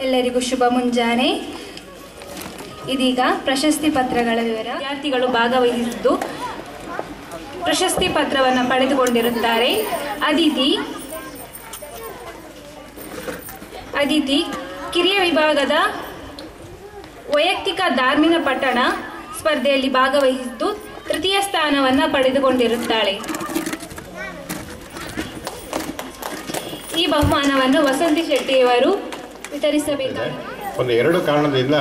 ಎಲ್ಲರಿಗೂ ಶುಭ ಮುಂಜಾನೆ. ಇದೀಗ ಪ್ರಶಸ್ತಿ ಪತ್ರಗಳ ವಿವರ. ವಿದ್ಯಾರ್ಥಿಗಳು ಭಾಗವಹಿಸಿದ್ದು ಪ್ರಶಸ್ತಿ ಪತ್ರವನ್ನು ಪಡೆದುಕೊಂಡಿರುತ್ತಾರೆ. ಅದಿತಿ ಕಿರಿಯ ವಿಭಾಗದ ವೈಯಕ್ತಿಕ ಧಾರ್ಮಿಕ ಪಠಣ ಸ್ಪರ್ಧೆಯಲ್ಲಿ ಭಾಗವಹಿಸಿದ್ದು ತೃತೀಯ ಸ್ಥಾನವನ್ನು ಪಡೆದುಕೊಂಡಿರುತ್ತಾಳೆ. ಈ ಬಹುಮಾನವನ್ನು ವಸಂತಿ ಶೆಟ್ಟಿಯವರು ವಿತರಿಸಬೇಕಾಗಿದೆ. ಒಂದು 2 ಕಾರಣದಿಂದ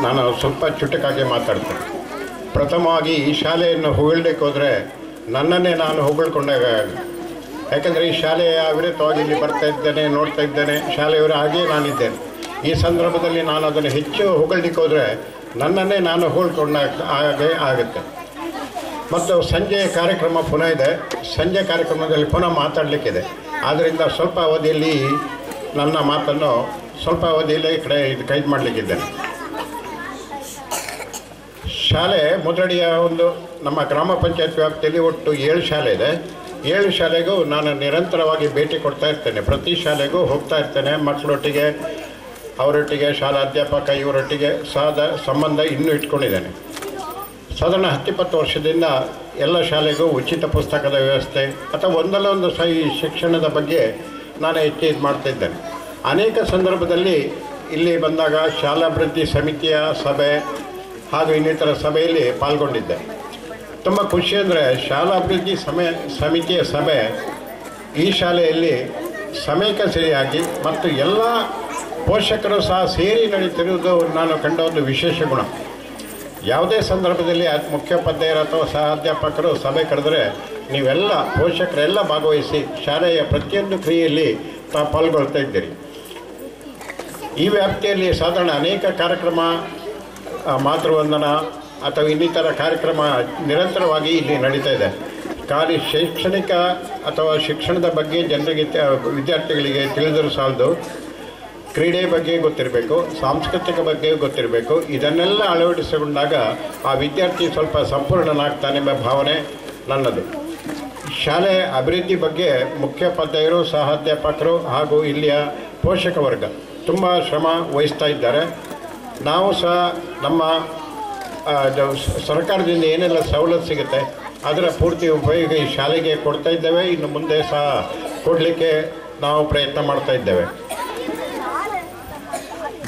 ನಾನು ಸ್ವಲ್ಪ ಚುಟುಕಾಗಿ ಮಾತಾಡ್ತೇನೆ. ಪ್ರಥಮವಾಗಿ ಈ ಶಾಲೆಯನ್ನು ಹೊಗಳಲಿಕ್ಕೆ ಹೋದರೆ ನನ್ನನ್ನೇ ನಾನು ಹೊಗಳ್ಕೊಂಡಾಗ, ಯಾಕೆಂದರೆ ಈ ಶಾಲೆಯ ವಿರುದ್ಧವಾಗಿ ಇಲ್ಲಿ ಬರ್ತಾ ಇದ್ದೇನೆ, ನೋಡ್ತಾ ಇದ್ದೇನೆ, ಶಾಲೆಯವರು ಹಾಗೆಯೇ ನಾನಿದ್ದೇನೆ. ಈ ಸಂದರ್ಭದಲ್ಲಿ ನಾನು ಅದನ್ನು ಹೆಚ್ಚು ಹೊಗಳಲಿಕ್ಕೆ ಹೋದರೆ ನನ್ನನ್ನೇ ನಾನು ಹೊಗಳ್ಕೊಂಡಾಗ ಹಾಗೆ ಆಗುತ್ತೆ. ಮತ್ತು ಸಂಜೆ ಕಾರ್ಯಕ್ರಮ ಪುನಃ ಇದೆ. ಸಂಜೆ ಕಾರ್ಯಕ್ರಮದಲ್ಲಿ ಪುನಃ ಮಾತಾಡಲಿಕ್ಕಿದೆ. ಆದ್ದರಿಂದ ಸ್ವಲ್ಪ ಅವಧಿಯಲ್ಲಿ ನನ್ನ ಮಾತನ್ನು ಸ್ವಲ್ಪ ಅವಧಿಯಲ್ಲಿ ಕೈದು ಮಾಡಲಿಕ್ಕಿದ್ದೇನೆ. ಶಾಲೆ ಮುದ್ರಡಿಯ ಒಂದು ನಮ್ಮ ಗ್ರಾಮ ಪಂಚಾಯತ್ ವ್ಯಾಪ್ತಿಯಲ್ಲಿ ಒಟ್ಟು 7 ಶಾಲೆ ಇದೆ. 7 ಶಾಲೆಗೂ ನಾನು ನಿರಂತರವಾಗಿ ಭೇಟಿ ಕೊಡ್ತಾ ಇರ್ತೇನೆ. ಪ್ರತಿ ಶಾಲೆಗೂ ಹೋಗ್ತಾ ಇರ್ತೇನೆ. ಮಕ್ಕಳೊಟ್ಟಿಗೆ, ಅವರೊಟ್ಟಿಗೆ, ಶಾಲಾ ಅಧ್ಯಾಪಕ ಇವರೊಟ್ಟಿಗೆ ಸಂಬಂಧ ಇನ್ನೂ ಇಟ್ಕೊಂಡಿದ್ದೇನೆ. ಸಾಧಾರಣ 10-20 ವರ್ಷದಿಂದ ಎಲ್ಲ ಶಾಲೆಗೂ ಉಚಿತ ಪುಸ್ತಕದ ವ್ಯವಸ್ಥೆ ಅಥವಾ ಒಂದಲ್ಲ ಒಂದು ಈ ಶಿಕ್ಷಣದ ಬಗ್ಗೆ ನಾನು ಹೆಚ್ಚು ಇದು ಮಾಡ್ತಾಯಿದ್ದೇನೆ. ಅನೇಕ ಸಂದರ್ಭದಲ್ಲಿ ಇಲ್ಲಿ ಬಂದಾಗ ಶಾಲಾಭಿವೃದ್ಧಿ ಸಮಿತಿಯ ಸಭೆ ಹಾಗೂ ಇನ್ನಿತರ ಸಭೆಯಲ್ಲಿ ಪಾಲ್ಗೊಂಡಿದ್ದೆ. ತುಂಬ ಖುಷಿ ಅಂದರೆ ಶಾಲಾಭಿವೃದ್ಧಿ ಸಮಿತಿಯ ಸಭೆ ಈ ಶಾಲೆಯಲ್ಲಿ ಸಮಯಕ್ಕೆ ಸರಿಯಾಗಿ ಮತ್ತು ಎಲ್ಲ ಪೋಷಕರು ಸಹ ಸೇರಿ ನಡೀತಿರುವುದು ನಾನು ಕಂಡ ಒಂದು ವಿಶೇಷ ಗುಣ. ಯಾವುದೇ ಸಂದರ್ಭದಲ್ಲಿ ಮುಖ್ಯೋಪಾಧ್ಯಾಯರು ಅಥವಾ ಸಹ ಅಧ್ಯಾಪಕರು ಸಭೆ ಕರೆದರೆ ನೀವೆಲ್ಲ ಪೋಷಕರೆಲ್ಲ ಭಾಗವಹಿಸಿ ಶಾಲೆಯ ಪ್ರತಿಯೊಂದು ಕ್ರಿಯೆಯಲ್ಲಿ ತಾವು ಪಾಲ್ಗೊಳ್ತಾ ಇದ್ದೀರಿ. ಈ ವ್ಯಾಪ್ತಿಯಲ್ಲಿ ಸಾಧಾರಣ ಅನೇಕ ಕಾರ್ಯಕ್ರಮ, ಮಾತೃವಂದನ ಅಥವಾ ಇನ್ನಿತರ ಕಾರ್ಯಕ್ರಮ ನಿರಂತರವಾಗಿ ಇಲ್ಲಿ ನಡೀತಾ ಇದೆ. ಖಾಲಿ ಶೈಕ್ಷಣಿಕ ಅಥವಾ ಶಿಕ್ಷಣದ ಬಗ್ಗೆ ಜನರಿಗೆ, ವಿದ್ಯಾರ್ಥಿಗಳಿಗೆ ತಿಳಿದರೂ ಸಾಲದು, ಕ್ರೀಡೆ ಬಗ್ಗೆ ಗೊತ್ತಿರಬೇಕು, ಸಾಂಸ್ಕೃತಿಕ ಬಗ್ಗೆ ಗೊತ್ತಿರಬೇಕು. ಇದನ್ನೆಲ್ಲ ಅಳವಡಿಸಿಕೊಂಡಾಗ ಆ ವಿದ್ಯಾರ್ಥಿ ಸ್ವಲ್ಪ ಸಂಪೂರ್ಣನಾಗ್ತಾನೆಂಬ ಭಾವನೆ ನನ್ನದು. ಶಾಲೆ ಅಭಿವೃದ್ಧಿ ಬಗ್ಗೆ ಮುಖ್ಯೋಪಾಧ್ಯಾಯರು, ಸಹಾಧ್ಯಾಪಕರು ಹಾಗೂ ಇಲ್ಲಿಯ ಪೋಷಕ ವರ್ಗ ತುಂಬ ಶ್ರಮ ವಹಿಸ್ತಾ ಇದ್ದಾರೆ. ನಾವು ಸಹ ನಮ್ಮ ಸರ್ಕಾರದಿಂದ ಏನೆಲ್ಲ ಸವಲತ್ತು ಸಿಗುತ್ತೆ ಅದರ ಪೂರ್ತಿ ಉಪಯೋಗ ಈ ಶಾಲೆಗೆ ಕೊಡ್ತಾ ಇದ್ದೇವೆ. ಇನ್ನು ಮುಂದೆ ಸಹ ಕೊಡಲಿಕ್ಕೆ ನಾವು ಪ್ರಯತ್ನ ಮಾಡ್ತಾ ಇದ್ದೇವೆ.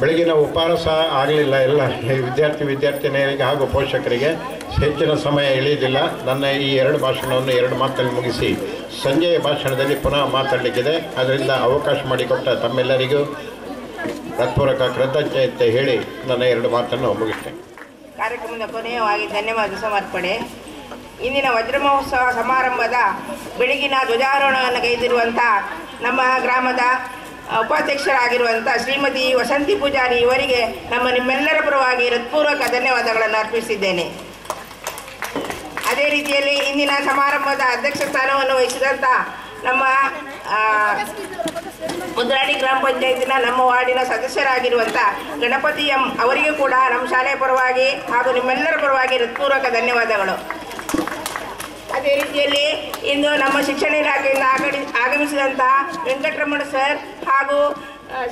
ಬೆಳಗಿನ ಉಪಹಾರ ಸಹ ಆಗಲಿಲ್ಲ. ಎಲ್ಲ ವಿದ್ಯಾರ್ಥಿನಿಯರಿಗೆ ಹಾಗೂ ಪೋಷಕರಿಗೆ ಹೆಚ್ಚಿನ ಸಮಯ ಇಳಿಯೋದಿಲ್ಲ. ನನ್ನ ಈ 2 ಭಾಷಣವನ್ನು 2 ಮಾತಲ್ಲಿ ಮುಗಿಸಿ ಸಂಜೆಯ ಭಾಷಣದಲ್ಲಿ ಪುನಃ ಮಾತಾಡಲಿಕ್ಕಿದೆ. ಅದರಿಂದ ಅವಕಾಶ ಮಾಡಿಕೊಟ್ಟ ತಮ್ಮೆಲ್ಲರಿಗೂ ಹೃತ್ಪೂರ್ವಕ ಕೃತಜ್ಞತೆ ಹೇಳಿ ನನ್ನ 2 ಮಾತನ್ನು ಮುಗಿಸ್ತೇನೆ. ಕಾರ್ಯಕ್ರಮದ ಕೊನೆಯವಾಗಿ ಧನ್ಯವಾದ ಸಮರ್ಪಣೆ. ಇಂದಿನ ವಜ್ರ ಮಹೋತ್ಸವ ಸಮಾರಂಭದ ಬೆಳಗಿನ ಧ್ವಜಾರೋಹಣವನ್ನು ಕೈದಿರುವಂಥ ನಮ್ಮ ಗ್ರಾಮದ ಉಪಾಧ್ಯಕ್ಷರಾಗಿರುವಂಥ ಶ್ರೀಮತಿ ವಸಂತಿ ಪೂಜಾರಿ ಇವರಿಗೆ ನಿಮ್ಮೆಲ್ಲರ ಪರವಾಗಿ ಹೃತ್ಪೂರ್ವಕ ಧನ್ಯವಾದಗಳನ್ನು ಅರ್ಪಿಸಿದ್ದೇನೆ. ಅದೇ ರೀತಿಯಲ್ಲಿ ಇಂದಿನ ಸಮಾರಂಭದ ಅಧ್ಯಕ್ಷ ಸ್ಥಾನವನ್ನು ವಹಿಸಿದಂಥ ನಮ್ಮ ಮುದ್ರಾಡಿ ಗ್ರಾಮ ಪಂಚಾಯತಿನ ನಮ್ಮ ವಾರ್ಡಿನ ಸದಸ್ಯರಾಗಿರುವಂಥ ಗಣಪತಿ ಎಂ ಅವರಿಗೂ ಕೂಡ ನಮ್ಮ ಶಾಲೆಯ ಪರವಾಗಿ ಹಾಗೂ ನಿಮ್ಮೆಲ್ಲರ ಪರವಾಗಿ ಹೃತ್ಪೂರ್ವಕ ಧನ್ಯವಾದಗಳು. ಅದೇ ರೀತಿಯಲ್ಲಿ ಇಂದು ನಮ್ಮ ಶಿಕ್ಷಣ ಇಲಾಖೆಯಿಂದ ಆಗಮಿಸಿದಂತಹ ವೆಂಕಟರಮಣ ಸರ್ ಹಾಗೂ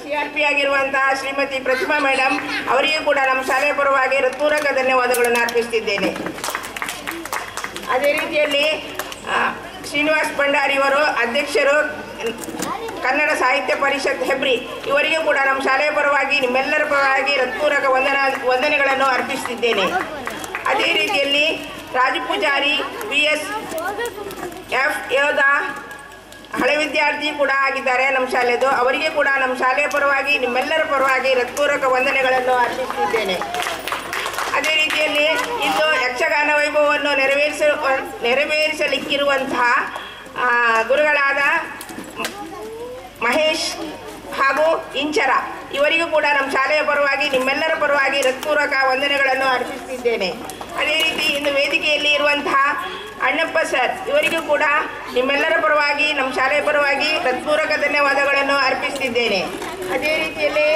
CRP ಆಗಿರುವಂತಹ ಶ್ರೀಮತಿ ಪ್ರತಿಮಾ ಮೇಡಮ್ ಅವರಿಗೂ ಕೂಡ ನಮ್ಮ ಶಾಲೆಯ ಪರವಾಗಿ ಹೃತ್ಪೂರ್ವಕ ಧನ್ಯವಾದಗಳನ್ನು ಅರ್ಪಿಸುತ್ತಿದ್ದೇನೆ. ಅದೇ ರೀತಿಯಲ್ಲಿ ಶ್ರೀನಿವಾಸ್ ಭಂಡಾರಿಯವರು ಅಧ್ಯಕ್ಷರು ಕನ್ನಡ ಸಾಹಿತ್ಯ ಪರಿಷತ್ ಹೆಬ್ರಿ ಇವರಿಗೂ ಕೂಡ ನಮ್ಮ ಶಾಲೆಯ ಪರವಾಗಿ ನಿಮ್ಮೆಲ್ಲರ ಪರವಾಗಿ ಹೃತ್ಪೂರ್ವಕ ವಂದನೆಗಳನ್ನು ಅರ್ಪಿಸುತ್ತಿದ್ದೇನೆ. ಅದೇ ರೀತಿಯಲ್ಲಿ ರಾಜು ಪೂಜಾರಿ BSF ಯೋಧ ಹಳೆ ವಿದ್ಯಾರ್ಥಿ ಕೂಡ ಆಗಿದ್ದಾರೆ ನಮ್ಮ ಶಾಲೆದು. ಅವರಿಗೆ ಕೂಡ ನಮ್ಮ ಶಾಲೆಯ ಪರವಾಗಿ ನಿಮ್ಮೆಲ್ಲರ ಪರವಾಗಿ ಹೃತ್ಪೂರ್ವಕ ವಂದನೆಗಳನ್ನು ಅರ್ಪಿಸುತ್ತಿದ್ದೇನೆ. ಅದೇ ರೀತಿಯಲ್ಲಿ ಇಂದು ಯಕ್ಷಗಾನ ವೈಭವವನ್ನು ನೆರವೇರಿಸಲಿಕ್ಕಿರುವಂತಹ ಗುರುಗಳಾದ ಮಹೇಶ್ ಹಾಗೂ ಇಂಚರ ಇವರಿಗೂ ಕೂಡ ನಮ್ಮ ಶಾಲೆಯ ಪರವಾಗಿ ನಿಮ್ಮೆಲ್ಲರ ಪರವಾಗಿ ಹೃತ್ಪೂರ್ವಕ ವಂದನೆಗಳನ್ನು ಅರ್ಪಿಸುತ್ತಿದ್ದೇನೆ. ಅದೇ ರೀತಿ ಇಂದು ವೇದಿಕೆಯಲ್ಲಿ ಇರುವಂತಹ ಅಣ್ಣಪ್ಪ ಸರ್ ಇವರಿಗೂ ಕೂಡ ನಿಮ್ಮೆಲ್ಲರ ಪರವಾಗಿ ನಮ್ಮ ಶಾಲೆಯ ಪರವಾಗಿ ಹೃತ್ಪೂರ್ವಕ ಧನ್ಯವಾದಗಳನ್ನು ಅರ್ಪಿಸುತ್ತಿದ್ದೇನೆ. ಅದೇ ರೀತಿಯಲ್ಲಿ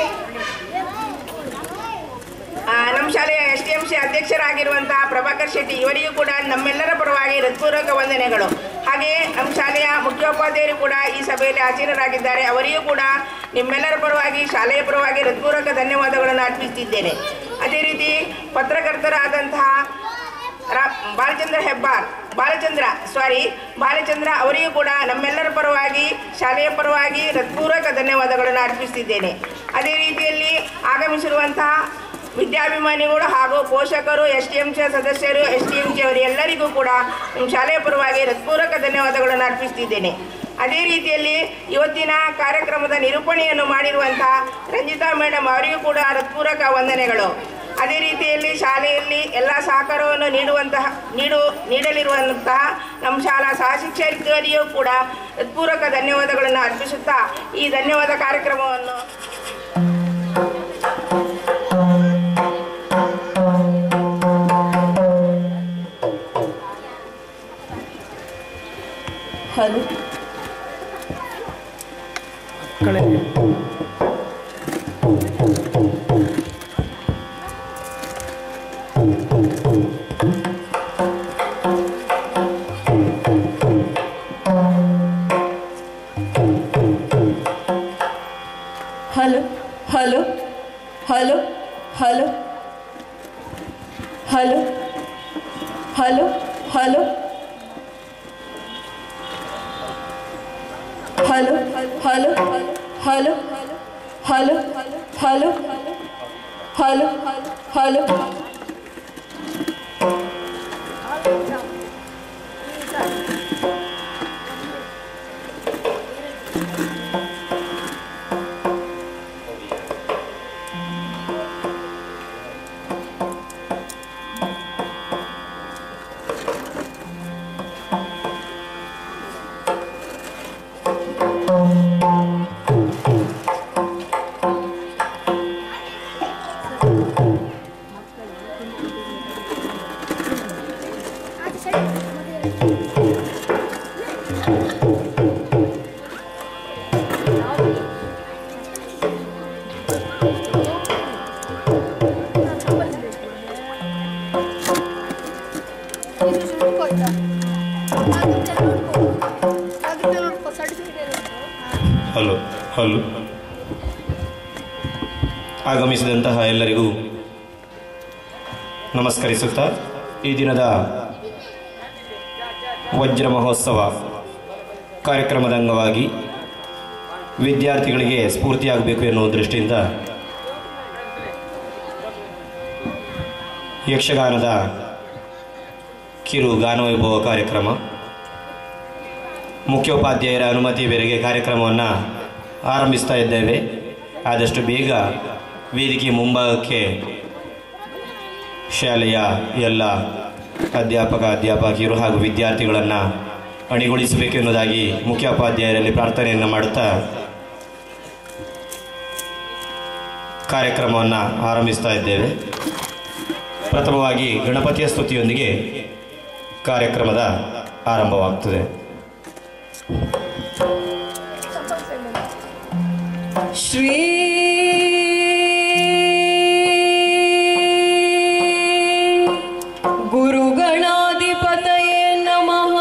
ನಮ್ಮ ಶಾಲೆಯ STMC ಅಧ್ಯಕ್ಷರಾಗಿರುವಂತಹ ಪ್ರಭಾಕರ್ ಶೆಟ್ಟಿ ಇವರಿಗೂ ಕೂಡ ನಮ್ಮೆಲ್ಲರ ಪರವಾಗಿ ಹೃತ್ಪೂರ್ವಕ ವಂದನೆಗಳು. ಹಾಗೆಯೇ ನಮ್ಮ ಶಾಲೆಯ ಮುಖ್ಯೋಪಾಧ್ಯಾಯರು ಕೂಡ ಈ ಸಭೆಯಲ್ಲಿ ಹಾಜರಾಗಿದ್ದಾರೆ. ಅವರಿಗೂ ಕೂಡ ನಿಮ್ಮೆಲ್ಲರ ಪರವಾಗಿ ಶಾಲೆಯ ಪರವಾಗಿ ಹೃತ್ಪೂರ್ವಕ ಧನ್ಯವಾದಗಳನ್ನು ಅರ್ಪಿಸುತ್ತಿದ್ದೇನೆ. ಅದೇ ರೀತಿ ಪತ್ರಕರ್ತರಾದಂತಹ ಬಾಲಚಂದ್ರ ಅವರಿಗೂ ಕೂಡ ನಮ್ಮೆಲ್ಲರ ಪರವಾಗಿ ಶಾಲೆಯ ಪರವಾಗಿ ಹೃತ್ಪೂರ್ವಕ ಧನ್ಯವಾದಗಳನ್ನು ಅರ್ಪಿಸುತ್ತಿದ್ದೇನೆ. ಅದೇ ರೀತಿಯಲ್ಲಿ ಆಗಮಿಸಿರುವಂತಹ ವಿದ್ಯಾಭಿಮಾನಿಗಳು ಹಾಗೂ ಪೋಷಕರು STMC ಸದಸ್ಯರು STMC ಅವರು ಎಲ್ಲರಿಗೂ ಕೂಡ ನಮ್ಮ ಶಾಲೆಯ ಪರವಾಗಿ ಹೃತ್ಪೂರ್ವಕ ಧನ್ಯವಾದಗಳನ್ನು ಅರ್ಪಿಸುತ್ತಿದ್ದೇನೆ. ಅದೇ ರೀತಿಯಲ್ಲಿ ಇವತ್ತಿನ ಕಾರ್ಯಕ್ರಮದ ನಿರೂಪಣೆಯನ್ನು ಮಾಡಿರುವಂತಹ ರಂಜಿತಾ ಮೇಡಮ್ ಅವರಿಗೂ ಕೂಡ ಹೃತ್ಪೂರ್ವಕ ವಂದನೆಗಳು. ಅದೇ ರೀತಿಯಲ್ಲಿ ಶಾಲೆಯಲ್ಲಿ ಎಲ್ಲ ಸಹಕಾರವನ್ನು ನೀಡಲಿರುವಂತಹ ನಮ್ಮ ಶಾಲಾ ಸಹಶಿಕ್ಷಕರಿಗೂ ಕೂಡ ಹೃತ್ಪೂರ್ವಕ ಧನ್ಯವಾದಗಳನ್ನು ಅರ್ಪಿಸುತ್ತಾ ಈ ಧನ್ಯವಾದ ಕಾರ್ಯಕ್ರಮವನ್ನು hello hello hello hello hello hello hello hello hello hello hello hello hello hello hello hello hello ಆಗಮಿಸಿದಂತಹ ಎಲ್ಲರಿಗೂ ನಮಸ್ಕರಿಸುತ್ತಾ ಈ ದಿನದ ವಜ್ರ ಮಹೋತ್ಸವ ಕಾರ್ಯಕ್ರಮದ ಅಂಗವಾಗಿ ವಿದ್ಯಾರ್ಥಿಗಳಿಗೆ ಸ್ಫೂರ್ತಿಯಾಗಬೇಕು ಎನ್ನುವ ದೃಷ್ಟಿಯಿಂದ ಯಕ್ಷಗಾನದ ಕಿರು ಗಾನವೈಭವ ಕಾರ್ಯಕ್ರಮ ಮುಖ್ಯೋಪಾಧ್ಯಾಯರ ಅನುಮತಿ ಮೇರೆಗೆ ಕಾರ್ಯಕ್ರಮವನ್ನು ಆರಂಭಿಸ್ತಾ ಇದ್ದೇವೆ. ಆದಷ್ಟು ಬೇಗ ವೇದಿಕೆ ಮುಂಭಾಗಕ್ಕೆ ಶಾಲೆಯ ಎಲ್ಲ ಅಧ್ಯಾಪಕಿಯರು ಹಾಗೂ ವಿದ್ಯಾರ್ಥಿಗಳನ್ನು ಅಣಿಗೊಳಿಸಬೇಕೆನ್ನುವುದಾಗಿ ಮುಖ್ಯೋಪಾಧ್ಯಾಯರಲ್ಲಿ ಪ್ರಾರ್ಥನೆಯನ್ನು ಮಾಡುತ್ತಾ ಕಾರ್ಯಕ್ರಮವನ್ನು ಆರಂಭಿಸ್ತಾ ಇದ್ದೇವೆ. ಪ್ರಥಮವಾಗಿ ಗಣಪತಿಯ ಸ್ತುತಿಯೊಂದಿಗೆ ಕಾರ್ಯಕ್ರಮದ ಆರಂಭವಾಗ್ತದೆ. ಶ್ರೀ ಗುರುಗಣಾಧಿಪತಯೇ ನಮಃ.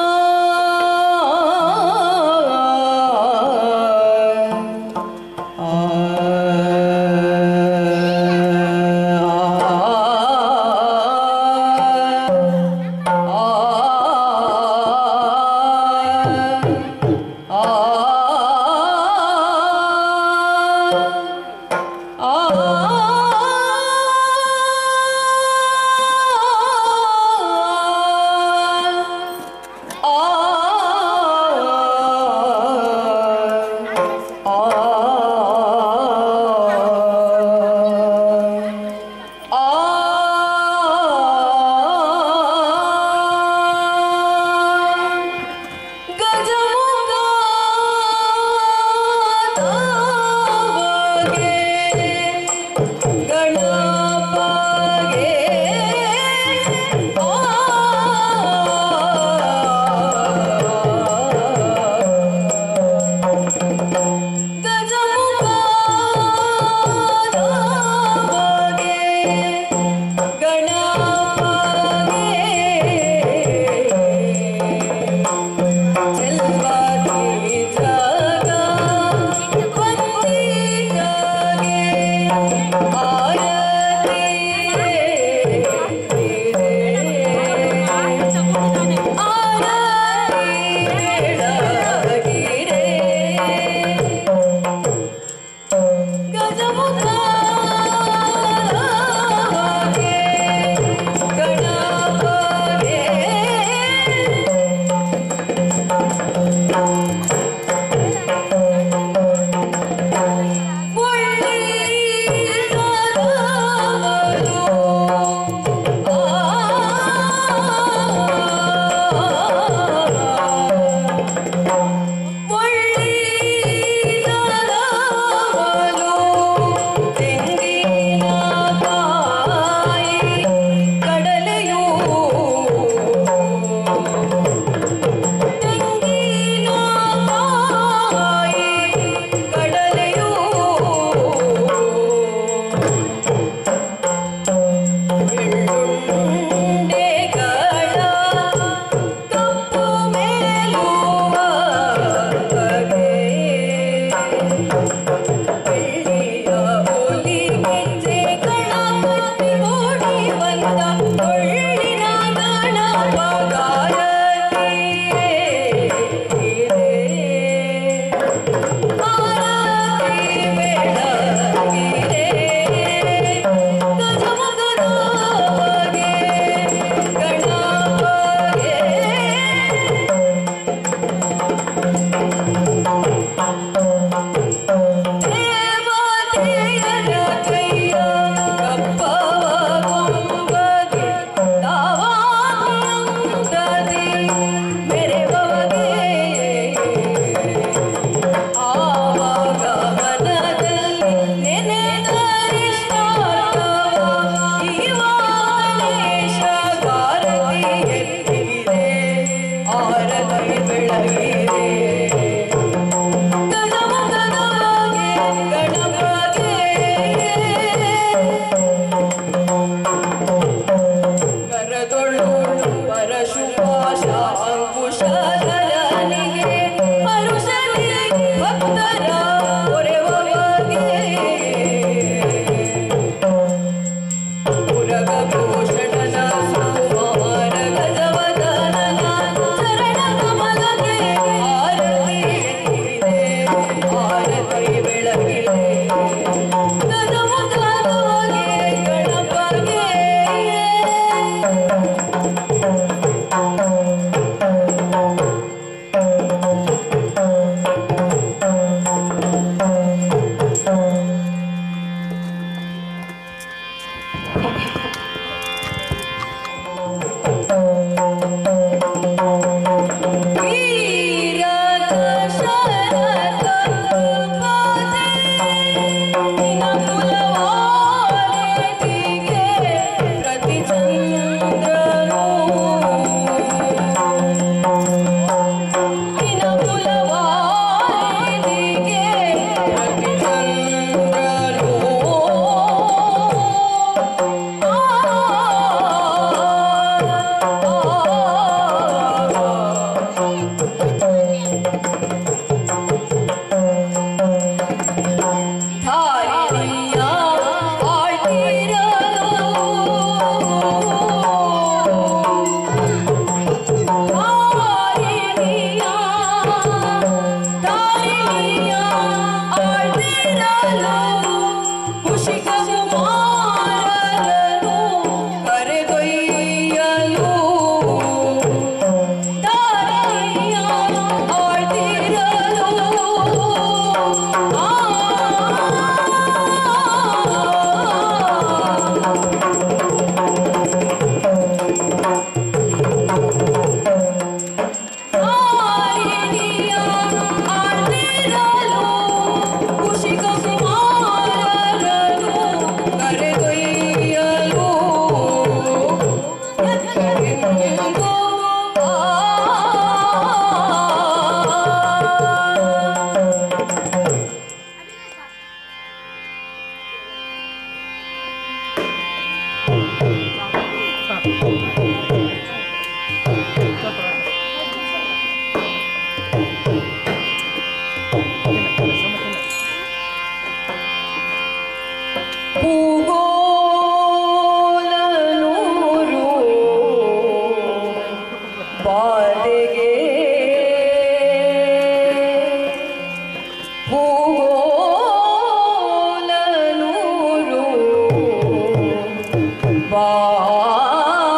ಬಾಧೆಗೆ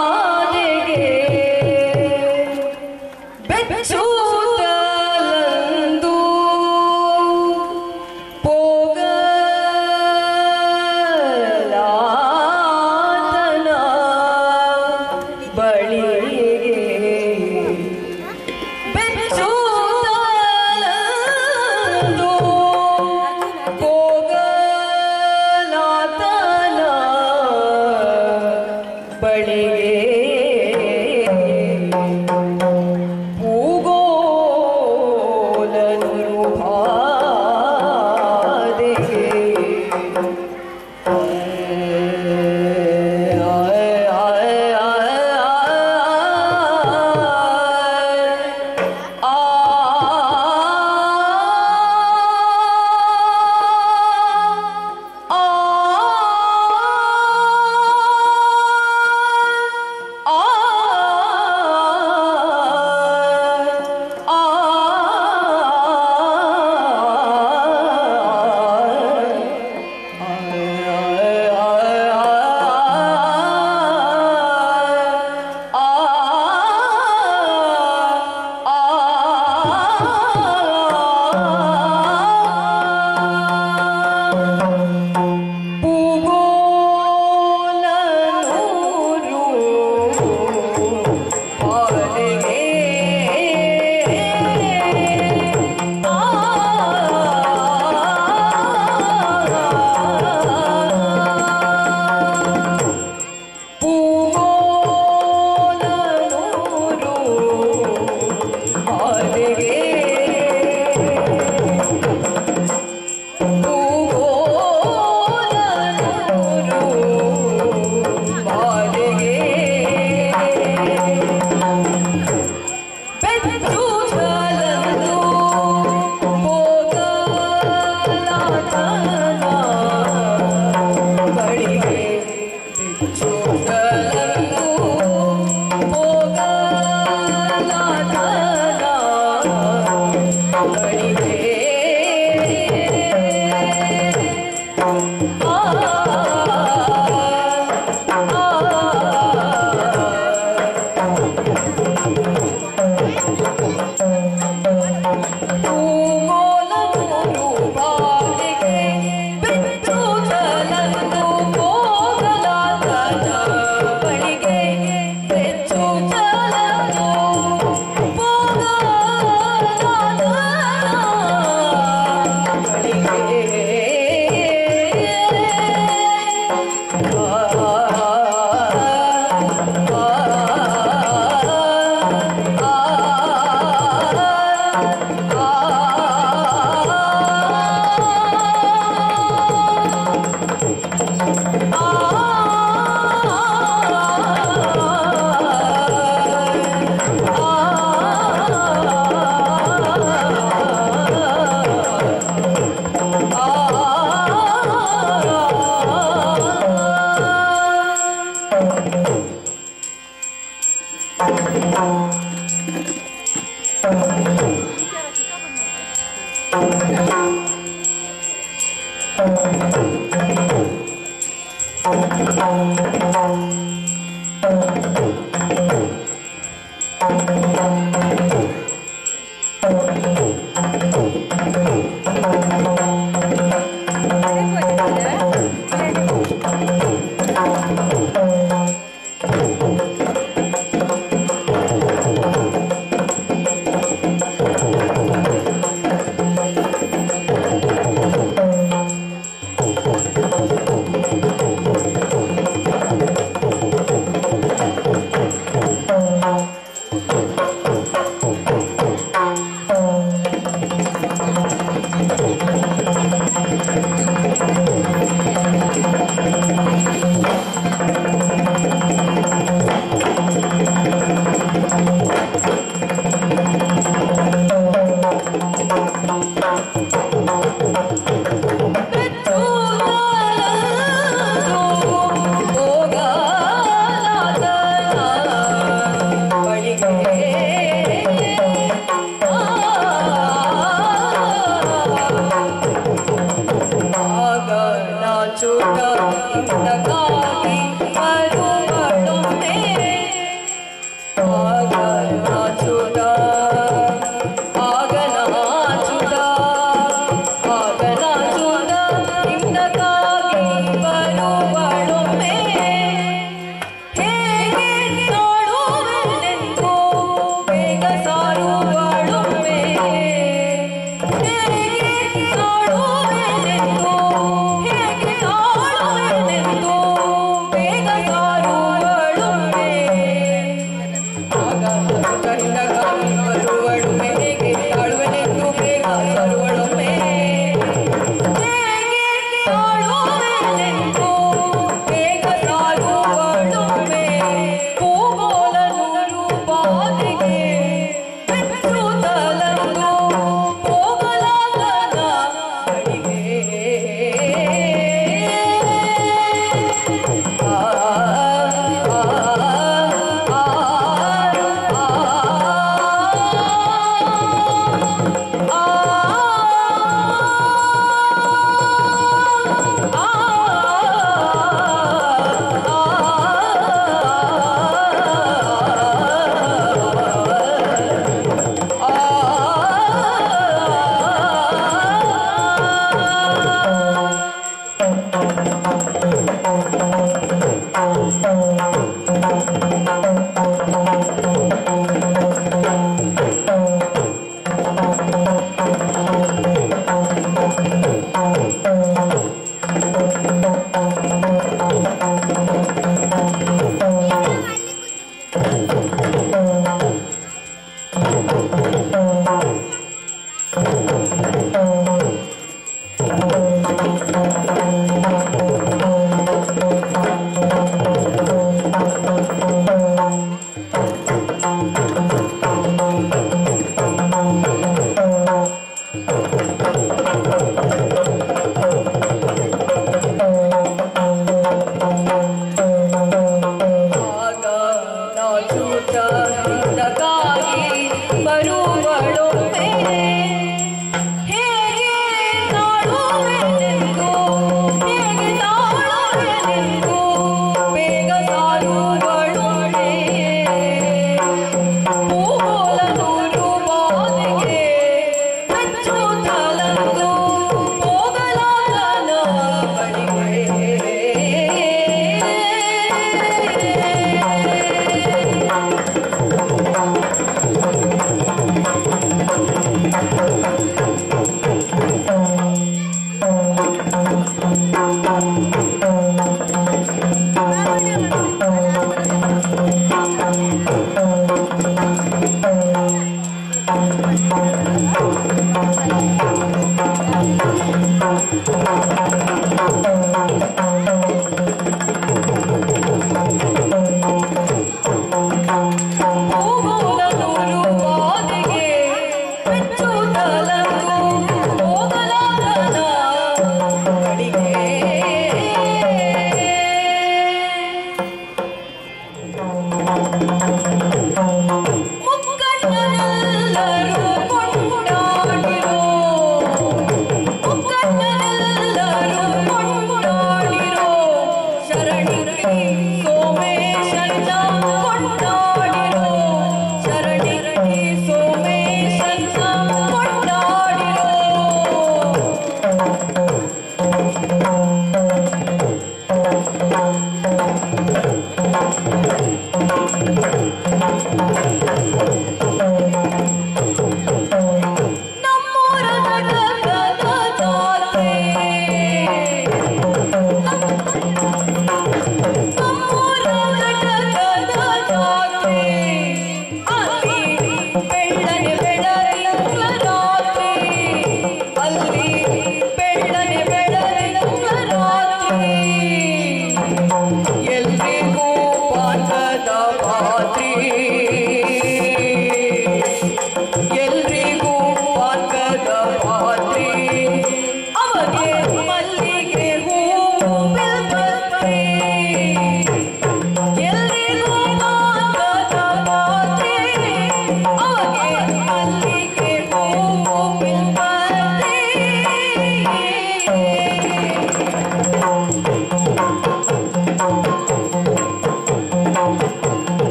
ಬೆಚ್ಚುತ್ತಲಂದು ಪೋಗಲಾತನ ಬಳಿಗೆ ಬೆಚ್ಚುತ್ತಲಂದು ಪೋಗಲಾತನ ಬಳಿಗೆ ಭೂಗೋಲನು ಬಾಧೆಗೆ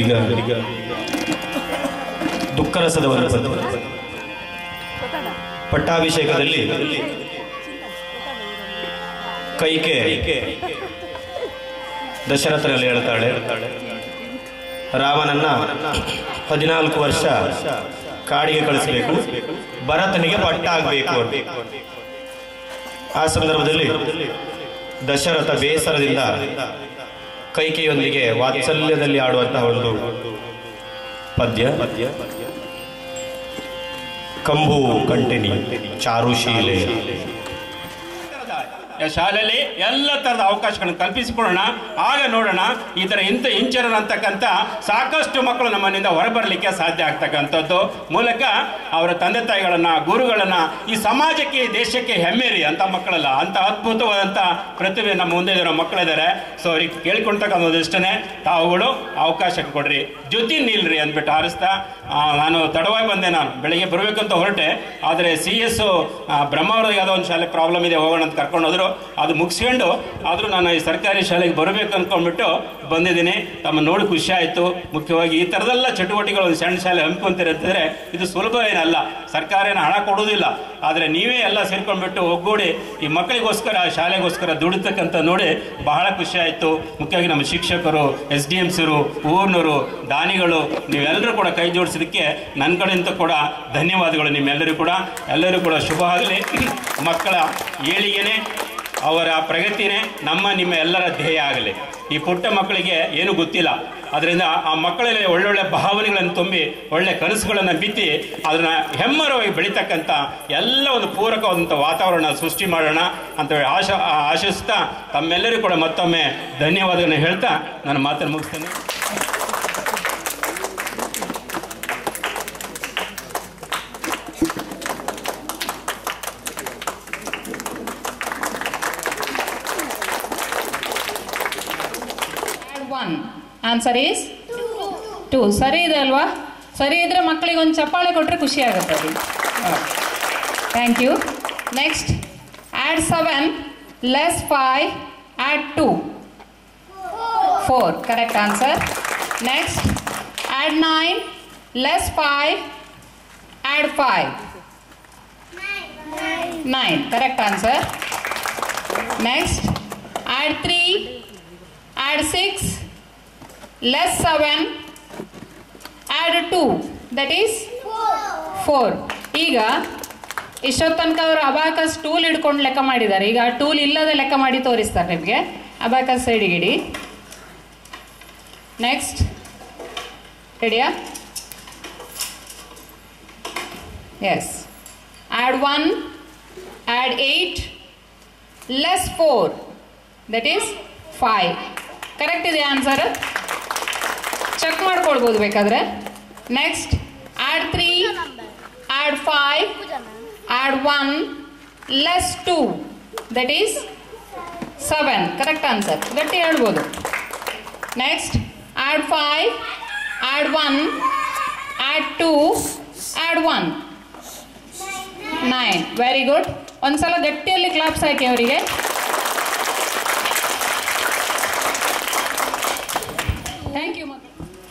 ಈಗ ದುಃಖರಸದ ಒಂದು ಪಟ್ಟಾಭಿಷೇಕದಲ್ಲಿ ಕೈಕೆ ದಶರಥನಲ್ಲಿ ಹೇಳ್ತಾಳೆ, ರಾಮನನ್ನ 14 ವರ್ಷ ಕಾಡಿಗೆ ಕಳಿಸಬೇಕು, ಭರತನಿಗೆ ಪಟ್ಟ ಆಗಬೇಕು. ಆ ಸಂದರ್ಭದಲ್ಲಿ ದಶರಥ ಬೇಸರದಿಂದ ಕೈಕೆಯೊಂದಿಗೆ ವಾತ್ಸಲ್ಯದಲ್ಲಿ ಆಡುವಂತಹ ಒಂದು ಪದ್ಯ. ಕಂಬು ಕಂಟಿನಿ ಚಾರುಶೀಲೆ ಶಾಲೆಯಲ್ಲಿ ಎಲ್ಲ ಥರದ ಅವಕಾಶಗಳನ್ನು ಕಲ್ಪಿಸಿಕೊಳ್ಳೋಣ. ಆಗ ನೋಡೋಣ ಈ ಥರ ಇಂಚರನ್ ಅಂತಕ್ಕಂಥ ಸಾಕಷ್ಟು ಮಕ್ಕಳು ನಮ್ಮನಿಂದ ಹೊರಬರಲಿಕ್ಕೆ ಸಾಧ್ಯ ಆಗ್ತಕ್ಕಂಥದ್ದು ಮೂಲಕ ಅವರ ತಂದೆ ತಾಯಿಗಳನ್ನು, ಗುರುಗಳನ್ನು, ಈ ಸಮಾಜಕ್ಕೆ, ಈ ದೇಶಕ್ಕೆ ಹೆಮ್ಮೆರಿ ಅಂತ ಮಕ್ಕಳಲ್ಲ, ಅಂತ ಅದ್ಭುತವಾದಂಥ ಪ್ರತಿಭೆ ನಮ್ಮ ಮುಂದೆ ಇರೋ ಮಕ್ಕಳಿದ್ದಾರೆ. ಸೊ ಅವ್ರಿಗೆ ಕೇಳ್ಕೊಳ್ತಕ್ಕಂಥದ್ದಷ್ಟೇ, ತಾವುಗಳು ಅವಕಾಶ ಕೊಡ್ರಿ, ಜೊತೆ ನಿಲ್ರಿ ಅಂದ್ಬಿಟ್ಟು ಹಾರಿಸ್ತಾ ನಾನು ತಡವಾಗಿ ಬಂದೆ. ನಾನು ಬೆಳಿಗ್ಗೆ ಬರಬೇಕಂತ ಹೊರಟೆ, ಆದರೆ CS ಬ್ರಹ್ಮಾವರದಾಗ ಯಾವುದೋ ಒಂದು ಶಾಲೆ ಪ್ರಾಬ್ಲಮ್ ಇದೆ, ಹೋಗೋಣ ಅಂತ ಕರ್ಕೊಂಡು ಹೋದ್ರು. ಅದು ಮುಗಿಸ್ಕೊಂಡು ಆದರೂ ನಾನು ಈ ಸರ್ಕಾರಿ ಶಾಲೆಗೆ ಬರಬೇಕು ಅಂದ್ಕೊಂಡ್ಬಿಟ್ಟು ಬಂದಿದ್ದೀನಿ. ತಮ್ಮ ನೋಡಿ ಖುಷಿ ಆಯಿತು. ಮುಖ್ಯವಾಗಿ ಈ ಥರದೆಲ್ಲ ಚಟುವಟಿಕೆಗಳು ಒಂದು ಸಣ್ಣ ಶಾಲೆ ಹಮ್ಮಿಕೊಂತಿರಂತಂದರೆ ಇದು ಸುಲಭ ಏನಲ್ಲ, ಸರ್ಕಾರ ಏನು ಹಣ ಕೊಡೋದಿಲ್ಲ. ಆದರೆ ನೀವೇ ಎಲ್ಲ ಸೇರ್ಕೊಂಡ್ಬಿಟ್ಟು ಒಗ್ಗೂಡಿ ಈ ಮಕ್ಕಳಿಗೋಸ್ಕರ, ಶಾಲೆಗೋಸ್ಕರ ದುಡಿತಕ್ಕಂಥ ನೋಡಿ ಬಹಳ ಖುಷಿ ಆಯಿತು. ಮುಖ್ಯವಾಗಿ ನಮ್ಮ ಶಿಕ್ಷಕರು, SDMCರು, ಊರ್ನವರು, ದಾನಿಗಳು, ನೀವೆಲ್ಲರೂ ಕೂಡ ಕೈ ಜೋಡಿಸೋದಕ್ಕೆ ನನ್ನ ಕಡೆಯಿಂದ ಕೂಡ ಧನ್ಯವಾದಗಳು. ನಿಮ್ಮೆಲ್ಲರೂ ಕೂಡ, ಎಲ್ಲರೂ ಕೂಡ ಶುಭ ಆಗಲಿ. ಮಕ್ಕಳ ಏಳಿಗೆನೇ, ಅವರ ಪ್ರಗತಿನೇ ನಿಮ್ಮ ಎಲ್ಲರ ಧ್ಯೇಯ ಆಗಲಿ. ಈ ಪುಟ್ಟ ಮಕ್ಕಳಿಗೆ ಏನೂ ಗೊತ್ತಿಲ್ಲ, ಅದರಿಂದ ಆ ಮಕ್ಕಳಲ್ಲಿ ಒಳ್ಳೊಳ್ಳೆ ಭಾವನೆಗಳನ್ನು ತುಂಬಿ, ಒಳ್ಳೆ ಕನಸುಗಳನ್ನು ಬಿತ್ತಿ, ಅದನ್ನ ಹೆಮ್ಮರವಾಗಿ ಬೆಳೀತಕ್ಕಂಥ ಎಲ್ಲ ಒಂದು ಪೂರಕವಾದಂಥ ವಾತಾವರಣ ಸೃಷ್ಟಿ ಮಾಡೋಣ ಅಂತ ಆಶಿಸ್ತಾ ತಮ್ಮೆಲ್ಲರೂ ಕೂಡ ಮತ್ತೊಮ್ಮೆ ಧನ್ಯವಾದಗಳನ್ನು ಹೇಳ್ತಾ ನಾನು ಮಾತನ್ನು ಮುಗಿಸ್ತೇನೆ. Answer is 2. ಸರಿ ಇದೆ ಅಲ್ವಾ? ಸರಿ ಇದ್ರೆ ಮಕ್ಕಳಿಗೆ ಒಂದು ಚಪ್ಪಾಳೆ ಕೊಟ್ಟರೆ ಖುಷಿ ಆಗುತ್ತೆ. ಅದು thank you. Next, add 7 less 5 add 2. 4 correct answer. Next, add 9 less 5 add 5. 9 correct answer. Next, add 3 add 6 less 7 add 2, that is 4. ಈಗ ಇಷ್ಟೊತ್ತು ತನಕ ಅವರು ಅಬಾಕಸ್ ಟೂಲ್ ಹಿಡ್ಕೊಂಡು ಲೆಕ್ಕ ಮಾಡಿದ್ದಾರೆ. ಈಗ ಟೂಲ್ ಇಲ್ಲದೆ ಲೆಕ್ಕ ಮಾಡಿ ತೋರಿಸ್ತಾರೆ ನಿಮಗೆ. ಅಬಾಕಸ್ ಸೈಡಿಗೆ ಇಡಿ. ನೆಕ್ಸ್ಟ್, ರೆಡಿಯಾ? Yes. add 1 add 8 less 4, that is 5. Correct ಇದೆ ಆನ್ಸರ್. ಚೆಕ್ ಮಾಡ್ಕೊಳ್ಬೋದು ಬೇಕಾದ್ರೆ. Next, add 3 add 5 add 1 less 2, that is 7. Correct answer. ಗಟ್ಟಿ ಹೇಳ್ಬೋದು. Next, add 5 add 1 add 2 add 1, 9. Very good. ಒಂದ್ಸಲ ಗಟ್ಟಿಯಲ್ಲಿ ಕ್ಲಾಪ್ಸ್ ಹಾಕಿ ಅವರಿಗೆ. Thank you.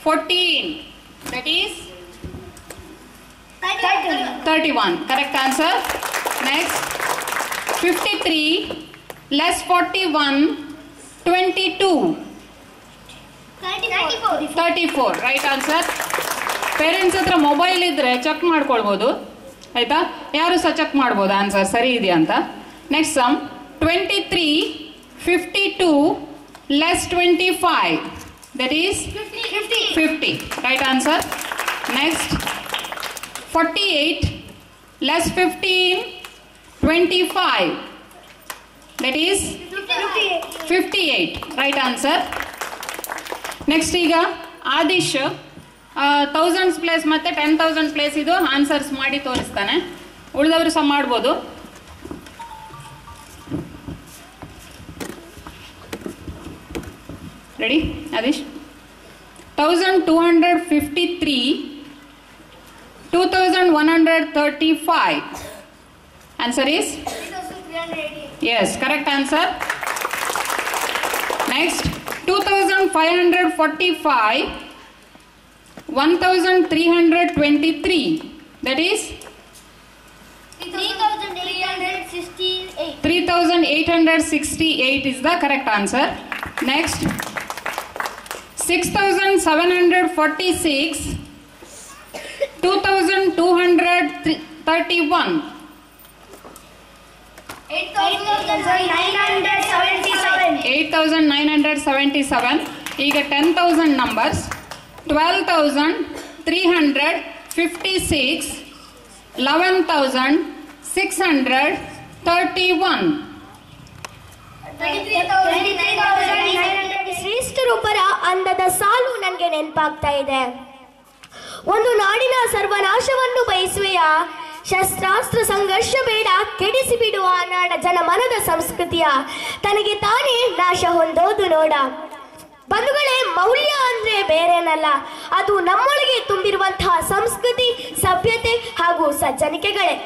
14, that is 31. Correct answer. Next, 53 less 41 22. 34. Right answer. Parents ಹತ್ರ mobile ಇದ್ರೆ check ಮಾಡ್ಕೊಳ್ಬೋದು ಆಯ್ತಾ? ಯಾರು ಸಹ ಚೆಕ್ ಮಾಡ್ಬೋದು ಆನ್ಸರ್ ಸರಿ ಇದೆಯಾ ಅಂತ. Next sum, 23 52 less 25. That is 50. Right answer. Next, 48 less 15 25. That is 58. Right answer. Next, ಈಗ ಆದಿಶ್ 1000s ಪ್ಲೇಸ್ ಮತ್ತೆ 10,000 ಪ್ಲೇಸ್ ಇದು ಆನ್ಸರ್ಸ್ ಮಾಡಿ ತೋರಿಸ್ತಾನೆ. ಉಳಿದವರು ಸಹ ಮಾಡ್ಬೋದು. Ready ಆದಿಶ್? 1253 2135. Answer is? Yes, correct answer. Next, 2545 1323. That is 3868 is the correct answer. Next, 6746 2231. 8977. ಈಗ 10,000 numbers. 12,356 11,631. ಶ್ರೇಷ್ಠರೊಬ್ಬರ ಅಂದದ ಸಾಲು ನನಗೆ ನೆನಪಾಗ್ತಾ ಇದೆ. ಒಂದು ನಾಡಿನ ಸರ್ವನಾಶವನ್ನು ಬಯಸುವೆಯ, ಶಸ್ತ್ರಾಸ್ತ್ರ ಸಂಘರ್ಷ ಬೇಡ, ಕೆಡಿಸಿ ಬಿಡುವ ನಾಡ ಜನಮನದ ಸಂಸ್ಕೃತಿಯ ತನಗೆ ತಾನೇ ನಾಶ ಹೊಂದೋದು ನೋಡ. ಬಂಧುಗಳೇ, ಮೌಲ್ಯ ಅಂದ್ರೆ ಬೇರೇನಲ್ಲ, ಅದು ನಮ್ಮೊಳಗೆ ತುಂಬಿರುವಂತಹ ಸಂಸ್ಕೃತಿ, ಸಭ್ಯತೆ ಹಾಗೂ ಸಜ್ಜನಿಕೆಗಳೇ.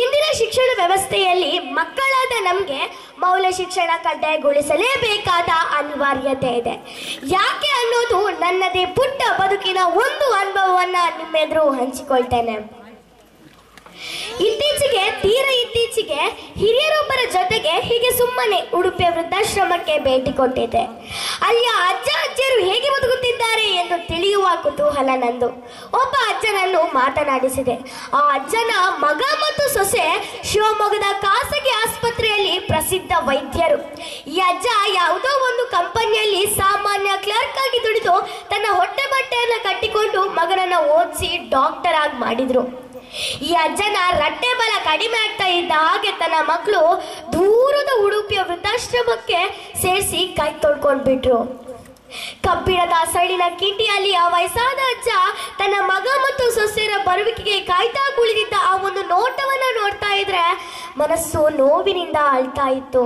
ಇಂದಿನ ಶಿಕ್ಷಣ ವ್ಯವಸ್ಥೆಯಲ್ಲಿ ಮಕ್ಕಳಾದ ನಮಗೆ ಮೌಲ್ಯ ಶಿಕ್ಷಣ ಕಡ್ಡಾಯಗೊಳಿಸಲೇಬೇಕಾದ ಅನಿವಾರ್ಯತೆ ಇದೆ. ಯಾಕೆ ಅನ್ನೋದು ನನ್ನದೇ ಪುಟ್ಟ ಬದುಕಿನ ಒಂದು ಅನುಭವವನ್ನ ನಿಮ್ಮೆದುರು ಹಂಚಿಕೊಳ್ತೇನೆ. ಇತ್ತೀಚೆಗೆ ಹಿರಿಯರೊಬ್ಬರ ಜೊತೆಗೆ ಹೀಗೆ ಸುಮ್ಮನೆ ಉಡುಪಿಯ ವೃದ್ಧಾಶ್ರಮಕ್ಕೆ ಭೇಟಿ ಕೊಟ್ಟಿದ್ದೆ. ಅಲ್ಲಿಯ ಅಜ್ಜ ಅಜ್ಜಿಯರು ಹೇಗೆ ಬದುಕುತ್ತಿದ್ದಾರೆ ಎಂದು ತಿಳಿಯುವ ಕುತೂಹಲ ನಂದು. ಒಬ್ಬ ಅಜ್ಜನನ್ನು ಮಾತನಾಡಿಸಿದೆ. ಆ ಅಜ್ಜನ ಮಗ ಮತ್ತು ಸೊಸೆ ಶಿವಮೊಗ್ಗದ ಖಾಸಗಿ ಆಸ್ಪತ್ರೆಯಲ್ಲಿ ಪ್ರಸಿದ್ಧ ವೈದ್ಯರು. ಈ ಅಜ್ಜ ಯಾವುದೋ ಒಂದು ಕಂಪನಿಯಲ್ಲಿ ಸಾಮಾನ್ಯ ಕ್ಲರ್ಕ್ ಆಗಿ ದುಡಿದು ತನ್ನ ಹೊಟ್ಟೆ ಬಟ್ಟೆಯನ್ನು ಕಟ್ಟಿಕೊಂಡು ಮಗನನ್ನು ಓದಿಸಿ ಡಾಕ್ಟರ್ ಆಗಿ ಮಾಡಿದ್ರು. ಈ ಅಜ್ಜನ ರಟ್ಟೆ ಬಲ ಕಡಿಮೆ ಆಗ್ತಾ ಇದ್ದ ಹಾಗೆ ತನ್ನ ಮಕ್ಕಳು ದೂರದ ಉಡುಪಿಯ ವೃದ್ಧಾಶ್ರಮಕ್ಕೆ ಸೇರಿಸಿ ಕೈ ತೊಳ್ಕೊಂಡ್ಬಿಟ್ರು. ಕಬ್ಬಿಣದ ಸಳಿನ ಕಿಂಡಿಯಲ್ಲಿ ಆ ವಯಸ್ಸಾದ ಅಜ್ಜ ತನ್ನ ಮಗ ಮತ್ತು ಸೊಸೆಯರ ಬರುವಿಕೆಗೆ ಕಾಯ್ತಾ ಕುಳಿತಿದ್ದ ಆ ಒಂದು ನೋಟವನ್ನ ನೋಡ್ತಾ ಇದ್ರೆ ಮನಸ್ಸು ನೋವಿನಿಂದ ಅಳ್ತಾ ಇತ್ತು.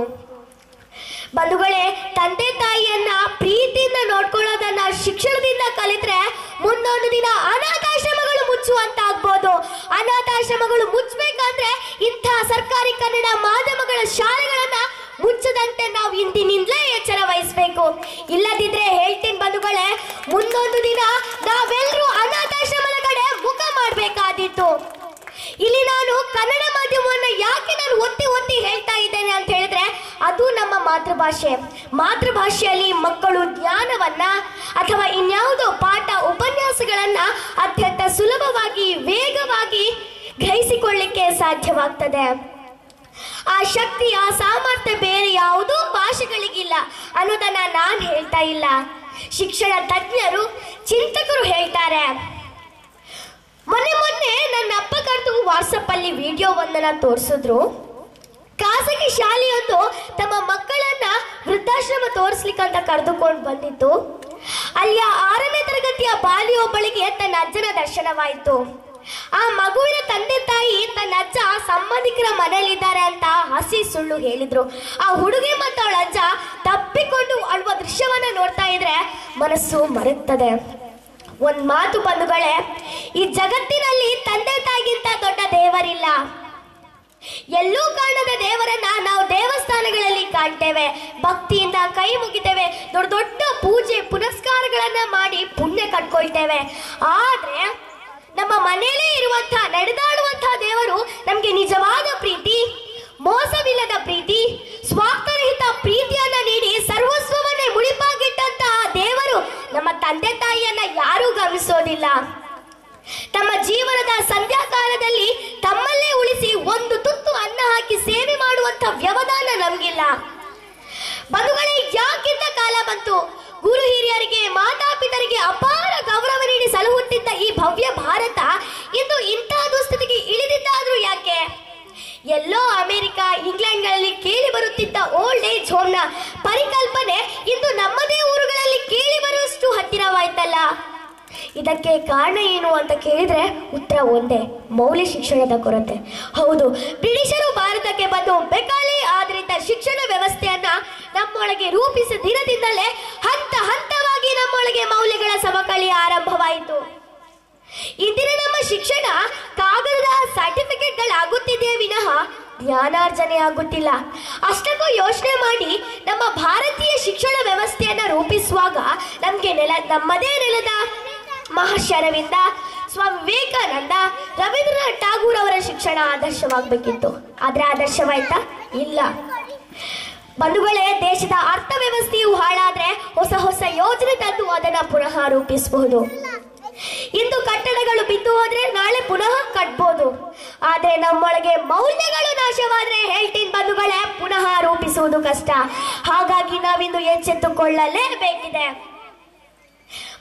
ಬಂಧುಗಳೇ, ತಂದೆ ತಾಯಿಯನ್ನ ಪ್ರೀತಿಯಿಂದ ನೋಡ್ಕೊಳ್ಳೋದನ್ನ ಶಿಕ್ಷಣದಿಂದ ಕಲಿತ್ರೆ ಮುಂದೊಂದು ದಿನ ಅನಾಥಾಶ್ರಮಗಳು ಮುಚ್ಚುವಂತಾಗ್ಬೋದು. ಅನಾಥಾಶ್ರಮಗಳು ಮುಚ್ಚಬೇಕಂದ್ರೆ ಇಂಥ ಸರ್ಕಾರಿ ಕನ್ನಡ ಮಾಧ್ಯಮಗಳ ಶಾಲೆಗಳನ್ನ ಮುಚ್ಚದಂತೆ ನಾವು ಇಂದಿನಿಂದಲೇ ಎಚ್ಚರ ವಹಿಸಬೇಕು. ಇಲ್ಲದಿದ್ರೆ ಹೇಳ್ತೀನಿ ಬಂಧುಗಳೇ, ಮುಂದೊಂದು ದಿನ ನಾವೆಲ್ಲರೂ ಅನಾಥಾಶ್ರಮದ ಕಡೆ ಮುಖ ಮಾಡಬೇಕಾದಿತ್ತು. ಇಲ್ಲಿ ನಾನು ಕನ್ನಡ ಮಾಧ್ಯಮವನ್ನು ಯಾಕೆ ನಾನು ಒತ್ತಿ ಹೇಳ್ತಾ ಇದ್ದೇನೆ ಅಂತ ಹೇಳಿದ್ರೆ, ಅದು ನಮ್ಮ ಮಾತೃಭಾಷೆಯಲ್ಲಿ ಮಕ್ಕಳು ಜ್ಞಾನವನ್ನ ಅಥವಾ ಇನ್ಯಾವುದೋ ಪಾಠ ಉಪನ್ಯಾಸಗಳನ್ನ ಅತ್ಯಂತ ಸುಲಭವಾಗಿ ವೇಗವಾಗಿ ಗ್ರಹಿಸಿಕೊಳ್ಳಿಕ್ಕೆ ಸಾಧ್ಯವಾಗ್ತದೆ. ಆ ಶಕ್ತಿ, ಆ ಸಾಮರ್ಥ್ಯ ಬೇರೆ ಯಾವುದೋ ಭಾಷೆಗಳಿಗಿಲ್ಲ ಅನ್ನೋದನ್ನ ನಾನು ಹೇಳ್ತಾ ಇಲ್ಲ, ಶಿಕ್ಷಣ ತಜ್ಞರು ಚಿಂತಕರು ಹೇಳ್ತಾರೆ. ಮೊನ್ನೆ ನನ್ನ ಅಪ್ಪ ಕರೆದು ವಾಟ್ಸಪ್ ಅಲ್ಲಿ ವಿಡಿಯೋ ಒಂದನ್ನ ತೋರಿಸಿದ್ರು. ಖಾಸಗಿ ಶಾಲೆಯೊಂದು ತಮ್ಮ ಮಕ್ಕಳನ್ನ ವೃದ್ಧಾಶ್ರಮ ತೋರಿಸ್ಲಿಕ್ಕಂತ ಕರೆದುಕೊಂಡು ಬಂದಿತ್ತು. ಅಲ್ಲಿಯ 6ನೇ ತರಗತಿಯ ಬಾಲಿಯೊಬ್ಬಳಿಗೆ ತನ್ನ ಅಜ್ಜನ ದರ್ಶನವಾಯಿತು. ಆ ಮಗುವಿನ ತಂದೆ ತಾಯಿ ತನ್ನ ಅಜ್ಜ ಸಂಬಂಧಿಕರ ಮನೆಯಲ್ಲಿದ್ದಾರೆ ಅಂತ ಹಸಿ ಸುಳ್ಳು ಹೇಳಿದ್ರು. ಆ ಹುಡುಗಿ ಮತ್ತು ಅವಳ ಅಜ್ಜ ತಪ್ಪಿಕೊಂಡು ಅಳುವ ದೃಶ್ಯವನ್ನ ನೋಡ್ತಾ ಇದ್ರೆ ಮನಸ್ಸು ಮರುತ್ತದೆ. ಒಂದ್ ಮಾತು ಬಂಧುಗಳೇ, ಈ ಜಗತ್ತಿನಲ್ಲಿ ತಂದೆ ತಾಯಿಗಿಂತ ದೊಡ್ಡ ದೇವರಿಲ್ಲ. ಎಲ್ಲೂ ಕಾಣದ ದೇವರನ್ನ ನಾವು ದೇವಸ್ಥಾನಗಳಲ್ಲಿ ಕಾಣ್ತೇವೆ, ಭಕ್ತಿಯಿಂದ ಕೈ ಮುಗಿತೇವೆ, ದೊಡ್ಡ ದೊಡ್ಡ ಪೂಜೆ ಪುನಸ್ಕಾರಗಳನ್ನ ಮಾಡಿ ಪುಣ್ಯ ಕಟ್ಕೊಳ್ತೇವೆ. ಆದ್ರೆ ನಮ್ಮ ಮನೆಯಲ್ಲೇ ಇರುವಂತಹ ನಡೆದಾಡುವಂತಹ ದೇವರು ನಮ್ಗೆ ನಿಜವಾದ ಪ್ರೀತಿ, ಮೋಸವಿಲ್ಲದ ಪ್ರೀತಿ, ಸ್ವಾರ್ಥರಹಿತ ಪ್ರೀತಿಯನ್ನ ನೀಡಿ ಸರ್ವಸ್ವವನ್ನೇ ಮುಡಿಪಾಗಿಟ್ಟಂತಹ ದೇವರು ನಮ್ಮ ತಂದೆ ತಾಯಿಯನ್ನ ಯಾರೂ ಗಮನಿಸೋದಿಲ್ಲ. ತಮ್ಮ ಜೀವನದ ಸಂಧ್ಯಾ ಕಾಲದಲ್ಲಿ ತಮ್ಮಲ್ಲೇ ಉಳಿಸಿ ಒಂದು ತುತ್ತು ಅನ್ನ ಹಾಕಿ ಸೇವೆ ಮಾಡುವಂತ ವ್ಯವಧಾನ ನಮ್ಗಿಲ್ಲ. ಬಂಧುಗಳೇ, ಯಾಕಿಂತ ಕಾಲ ಬಂತು? ಗುರು ಹಿರಿಯರಿಗೆ, ಮಾತಾಪಿತರಿಗೆ ಅಪಾರ ಗೌರವ ನೀಡಿ ಸಲಹುತ್ತಿದ್ದ ಈ ಭವ್ಯ ಭಾರತ ಇಂದು ಇಂತಹ ದುಸ್ಥಿತಿಗೆ ಇಳಿದಿದ್ದಾದ್ರೂ ಯಾಕೆ? ಎಲ್ಲೋ ಅಮೆರಿಕ, ಇಂಗ್ಲೆಂಡ್ಗಳಲ್ಲಿ ಕೇಳಿ ಬರುತ್ತಿದ್ದ ಓಲ್ಡ್ ಏಜ್ ಹೋಮ್ನ ಪರಿಕಲ್ಪನೆ ಇಂದು ನಮ್ಮದೇ ಊರುಗಳಲ್ಲಿ ಕೇಳಿ ಬರುವಷ್ಟು ಹತ್ತಿರವಾಯ್ತಲ್ಲ. ಇದಕ್ಕೆ ಕಾರಣ ಏನು ಅಂತ ಕೇಳಿದ್ರೆ ಉತ್ತರ ಒಂದೇ, ಮೌಲ್ಯ ಶಿಕ್ಷಣದ ಕೊರತೆ. ಹೌದು, ಬ್ರಿಟಿಷರು ಭಾರತಕ್ಕೆ ಬಂದು ಬೆಕಾಲಿ ಆಧಾರಿತ ಶಿಕ್ಷಣ ವ್ಯವಸ್ಥೆಯನ್ನ ನಮ್ಮೊಳಗೆ ರೂಪಿಸಿದ ದಿನದಿಂದಲೇ ಹಂತ ಹಂತವಾಗಿ ನಮ್ಮೊಳಗೆ ಮೌಲ್ಯಗಳ ಸವಕಳಿ ಆರಂಭವಾಯಿತು. ಇಂದಿನ ನಮ್ಮ ಶಿಕ್ಷಣ ಕಾಗದದ ಸರ್ಟಿಫಿಕೇಟ್ಗಳಾಗುತ್ತಿದೆಯೇ ವಿನಃ ಜ್ಞಾನಾರ್ಜನೆ ಆಗುತ್ತಿಲ್ಲ. ಅಷ್ಟಕ್ಕೂ ಯೋಚನೆ ಮಾಡಿ ನಮ್ಮ ಭಾರತೀಯ ಶಿಕ್ಷಣ ವ್ಯವಸ್ಥೆಯನ್ನ ರೂಪಿಸುವಾಗ ನಮ್ಮದೇ ನೆಲದ ಮಹರ್ಷಿ ಅರವಿಂದ, ಸ್ವಾಮಿ ವಿವೇಕಾನಂದ, ರವೀಂದ್ರನಾಥ್ ಠಾಗೂರ್ ಅವರ ಶಿಕ್ಷಣ ಆದರ್ಶವಾಗಬೇಕಿತ್ತು. ಆದ್ರೆ ಆದರ್ಶವಾಯ್ತಾ? ಇಲ್ಲ. ಬಂಧುಗಳೇ, ದೇಶದ ಅರ್ಥವ್ಯವಸ್ಥೆಯು ಹಾಳಾದ್ರೆ ಹೊಸ ಹೊಸ ಯೋಜನೆ ತಂದು ಅದನ್ನ ಪುನಃ ರೂಪಿಸಬಹುದು. ಇಂದು ಕಟ್ಟಡಗಳು ಬಿದ್ದು ಹೋದ್ರೆ ನಾಳೆ ಪುನಃ ಕಟ್ಬೋದು. ಆದ್ರೆ ನಮ್ಮೊಳಗೆ ಮೌಲ್ಯಗಳು ನಾಶವಾದ್ರೆ ಹೇಳ್ತೀನಿ ಬಂಧುಗಳೇ, ಪುನಃ ರೂಪಿಸುವುದು ಕಷ್ಟ. ಹಾಗಾಗಿ ನಾವಿಂದು ಎಚ್ಚೆತ್ತುಕೊಳ್ಳಲೇಬೇಕಿದೆ.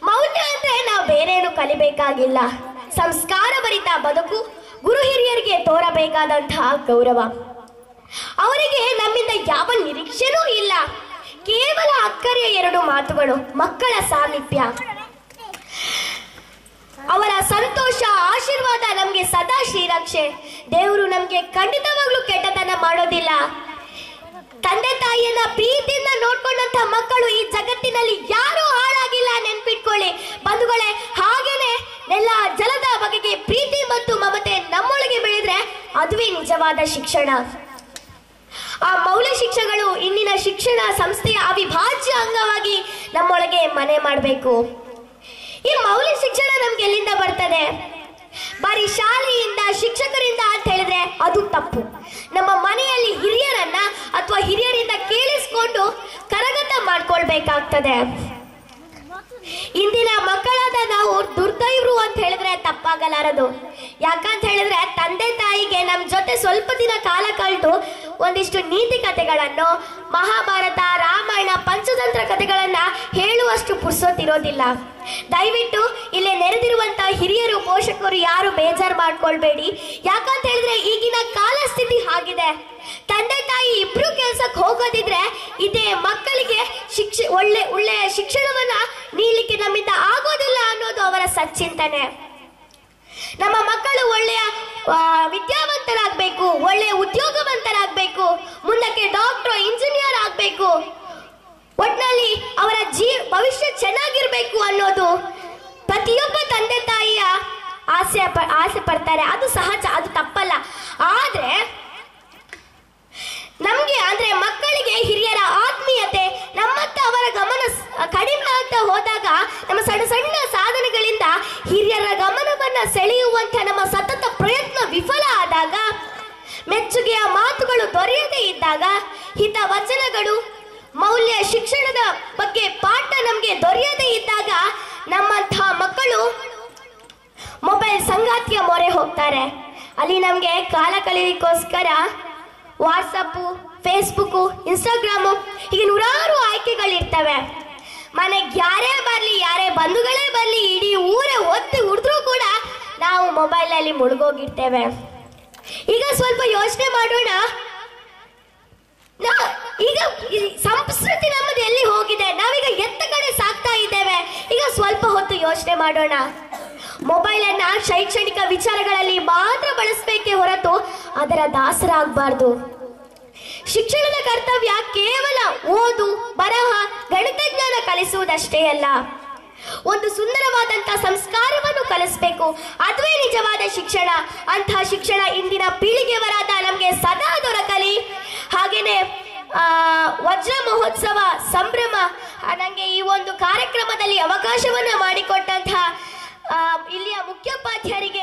ಮೌಲ್ಯ ಅಂದ್ರೆ ನಾವು ಬೇರೇನು ಕಲಿಬೇಕಾಗಿಲ್ಲ, ಸಂಸ್ಕಾರ ಭರಿತ ಬದುಕು, ಗುರು ಹಿರಿಯರಿಗೆ ತೋರಬೇಕಾದಂತಹ ಗೌರವ. ಅವರಿಗೆ ನಮ್ಮಿಂದ ಯಾವ ನಿರೀಕ್ಷೆನೂ ಇಲ್ಲ. ಕೇವಲ ಅಕ್ಕರೆಯ 2 ಮಾತುಗಳು, ಮಕ್ಕಳ ಸಾಮೀಪ್ಯ. ಅವರ ಸಂತೋಷ ಆಶೀರ್ವಾದ ನಮಗೆ ಸದಾ ಶ್ರೀರಕ್ಷೆ. ದೇವರು ನಮಗೆ ಖಂಡಿತವಾಗ್ಲೂ ಕೆಟ್ಟತನ ಮಾಡೋದಿಲ್ಲ. ತಂದೆ ತಾಯಿಯನ್ನ ಪ್ರೀತಿಯಿಂದ ನೋಡ್ಕೊಂಡಂತ ಮಕ್ಕಳು ಈ ಜಗತ್ತಿನಲ್ಲಿ ಯಾರೂ ಹಾಳಾಗಿಲ್ಲ, ನೆನ್ಪಿಟ್ಕೊಳ್ಳಿ ಬಂಧುಗಳೇ. ಹಾಗೇನೆ ನೆಲ ಜಲದ ಬಗೆಗೆ ಪ್ರೀತಿ ಮತ್ತು ಮಮತೆ ನಮ್ಮೊಳಗೆ ಬೆಳೆದ್ರೆ ಅದುವೇ ನಿಜವಾದ ಶಿಕ್ಷಣ. ಆ ಮೌಲ್ಯ ಶಿಕ್ಷೆಗಳು ಇಂದಿನ ಶಿಕ್ಷಣ ಸಂಸ್ಥೆಯ ಅವಿಭಾಜ್ಯ ಅಂಗವಾಗಿ ನಮ್ಮೊಳಗೆ ಮನೆ ಮಾಡಬೇಕು. ಈ ಮೌಲ್ಯ ಶಿಕ್ಷಣ ನಮ್ಗೆ ಎಲ್ಲಿಂದ ಬರ್ತದೆ? ಬರೀ ಶಾಲೆಯಿಂದ ಶಿಕ್ಷಕರಿಂದ ಅಂತ ಹೇಳಿದ್ರೆ ಅದು ತಪ್ಪು. ನಮ್ಮ ಮನೆಯಲ್ಲಿ ಹಿರಿಯರನ್ನ ಅಥವಾ ಹಿರಿಯರಿಂದ ಕೇಳಿಸ್ಕೊಂಡು ಕರಗತ ಮಾಡ್ಕೊಳ್ಬೇಕಾಗ್ತದೆ. ಇಂದಿನ ಮಕ್ಕಳಾದ ನಾವು ದುರ್ದೈವರು ಅಂತ ಹೇಳಿದ್ರೆ ತಪ್ಪಾಗಲಾರದು. ಯಾಕಂತ ಹೇಳಿದ್ರೆ ತಂದೆ ತಾಯಿಗೆ ನಮ್ಮ ಜೊತೆ ಸ್ವಲ್ಪ ದಿನ ಕಾಲ ಕಳೆದು ಒಂದಿಷ್ಟು ನೀತಿ ಕಥೆಗಳನ್ನು, ಮಹಾಭಾರತ, ರಾಮಾಯಣ, ಪಂಚತಂತ್ರ ಕಥೆಗಳನ್ನ ಹೇಳುವಷ್ಟು ಪುರ್ಸೊತ್ತಿರೋದಿಲ್ಲ. ದಯವಿಟ್ಟು ಇಲ್ಲೇ ನೆರೆದಿರುವಂತ ಹಿರಿಯರು, ಪೋಷಕರು ಯಾರು ಬೇಜಾರು ಮಾಡ್ಕೊಳ್ಬೇಡಿ. ಯಾಕಂತ ಹೇಳಿದ್ರೆ ಈಗಿನ ಕಾಲ ಸ್ಥಿತಿ ಹಾಗಿದೆ. ತಂದೆ ತಾಯಿ ಇಬ್ರು ಕೆಲ್ಸಕ್ಕೆ ಹೋಗೋದಿದ್ರೆ ಇದೇ ಮಕ್ಕಳಿಗೆ ಒಳ್ಳೆಯ ಶಿಕ್ಷಣವನ್ನ ನೀಡಲಿಕ್ಕೆ ನಮ್ಮಿಂದ ಆಗೋದಿಲ್ಲ ಅನ್ನೋದು ಅವರ ಸಚ್ಚಿಂತನೆ. ನಮ್ಮ ಮಕ್ಕಳು ಒಳ್ಳೆಯ ವಿದ್ಯಾವಂತರಾಗಬೇಕು, ಒಳ್ಳೆಯ ಉದ್ಯೋಗವಂತರಾಗಬೇಕು, ಮುಂದಕ್ಕೆ ಡಾಕ್ಟರ್, ಇಂಜಿನಿಯರ್ ಆಗಬೇಕು, ಒಟ್ಟಿನಲ್ಲಿ ಅವರ ಭವಿಷ್ಯ ಚೆನ್ನಾಗಿರ್ಬೇಕು ಅನ್ನೋದು ಪ್ರತಿಯೊಬ್ಬ ತಂದೆ ತಾಯಿಯ ಆಸೆ ಪಡ್ತಾರೆ. ಅದು ಸಹಜ, ಅದು ತಪ್ಪಲ್ಲ. ಆದ್ರೆ ನಮ್ಗೆ ಅಂದ್ರೆ ಮಕ್ಕಳಿಗೆ ಹಿರಿಯರ ಆತ್ಮೀಯತೆ, ನಮ್ಮತ್ತ ಅವರ ಗಮನ ಕಡಿಮೆ ಆಗ್ತಾ ಹೋದಾಗ, ನಮ್ಮ ಸಣ್ಣ ಸಣ್ಣ ಸಾಧನೆಗಳಿಂದ ಹಿರಿಯರ ಗಮನವನ್ನ ಸೆಳೆಯುವಂತ ನಮ್ಮ ಸತತ ಪ್ರಯತ್ನ ವಿಫಲ ಆದಾಗ, ಮೆಚ್ಚುಗೆಯ ಮಾತುಗಳು ದೊರೆಯದೇ ಇದ್ದಾಗ, ಹಿತ ವಚನಗಳು, ಮೌಲ್ಯ ಶಿಕ್ಷಣದ ಬಗ್ಗೆ ಪಾಠ ನಮ್ಗೆ ದೊರೆಯದೇ ಇದ್ದಾಗ ನಮ್ಮಂಥ ಮಕ್ಕಳು ಮೊಬೈಲ್ ಸಂಗಾತಿಯ ಮೊರೆ ಹೋಗ್ತಾರೆ. ಅಲ್ಲಿ ನಮ್ಗೆ ಕಾಲ ಕಳೆಯೋಕ್ಕೋಸ್ಕರ ವಾಟ್ಸಪ್ಪು, ಫೇಸ್ಬುಕ್ಕು, ಇನ್ಸ್ಟಾಗ್ರಾಮು ಹೀಗೆ ನೂರಾರು ಆಯ್ಕೆಗಳಿರ್ತವೆ. ಮನೆಗೆ ಯಾರೇ ಬರಲಿ, ಯಾರೇ ಬಂಧುಗಳೇ ಬರಲಿ, ಇಡೀ ಊರೇ ಒತ್ತಿ ಉಳಿದ್ರೂ ಕೂಡ ನಾವು ಮೊಬೈಲಲ್ಲಿ ಮುಳುಗೋಗಿರ್ತೇವೆ. ಈಗ ಸ್ವಲ್ಪ ಯೋಚನೆ ಮಾಡೋಣ. ಈಗ ಸಂಸ್ಕೃತಿ ನಮ್ಮದು ಎಲ್ಲಿ ಹೋಗಿದೆ? ನಾವೀಗ ಎತ್ತ ಕಡೆ ಸಾಕ್ತಾ ಇದ್ದೇವೆ. ಈಗ ಸ್ವಲ್ಪ ಹೊತ್ತು ಯೋಚನೆ ಮಾಡೋಣ. ಮೊಬೈಲ್ ಅನ್ನ ಶೈಕ್ಷಣಿಕ ವಿಚಾರಗಳಲ್ಲಿ ಮಾತ್ರ ಬಳಸಬೇಕೇ ಹೊರತು ಅದರ ದಾಸರಾಗಬಾರ್ದು. ಶಿಕ್ಷಣದ ಕರ್ತವ್ಯ ಕೇವಲ ಓದು, ಬರಹ, ಗಣಿತ ಜ್ಞಾನ ಕಲಿಸುವುದಷ್ಟೇ ಅಲ್ಲ, ಒಂದು ಸುಂದರವಾದಂತಹ ಸಂಸ್ಕಾರವನ್ನು ಕಲಿಸಬೇಕು. ಅದುವೇ ನಿಜವಾದ ಶಿಕ್ಷಣ. ಅಂತಹ ಶಿಕ್ಷಣ ಇಂದಿನ ಪೀಳಿಗೆಯವರಾದ ನಮಗೆ ಸದಾ ದೊರಕಲಿ. ಹಾಗೇನೆ ವಜ್ರ ಮಹೋತ್ಸವ ಸಂಭ್ರಮ, ನನಗೆ ಈ ಒಂದು ಕಾರ್ಯಕ್ರಮದಲ್ಲಿ ಅವಕಾಶವನ್ನ ಮಾಡಿಕೊಟ್ಟಂತಹ ಇಲ್ಲಿಯ ಮುಖ್ಯೋಪಾಧ್ಯಾಯರಿಗೆ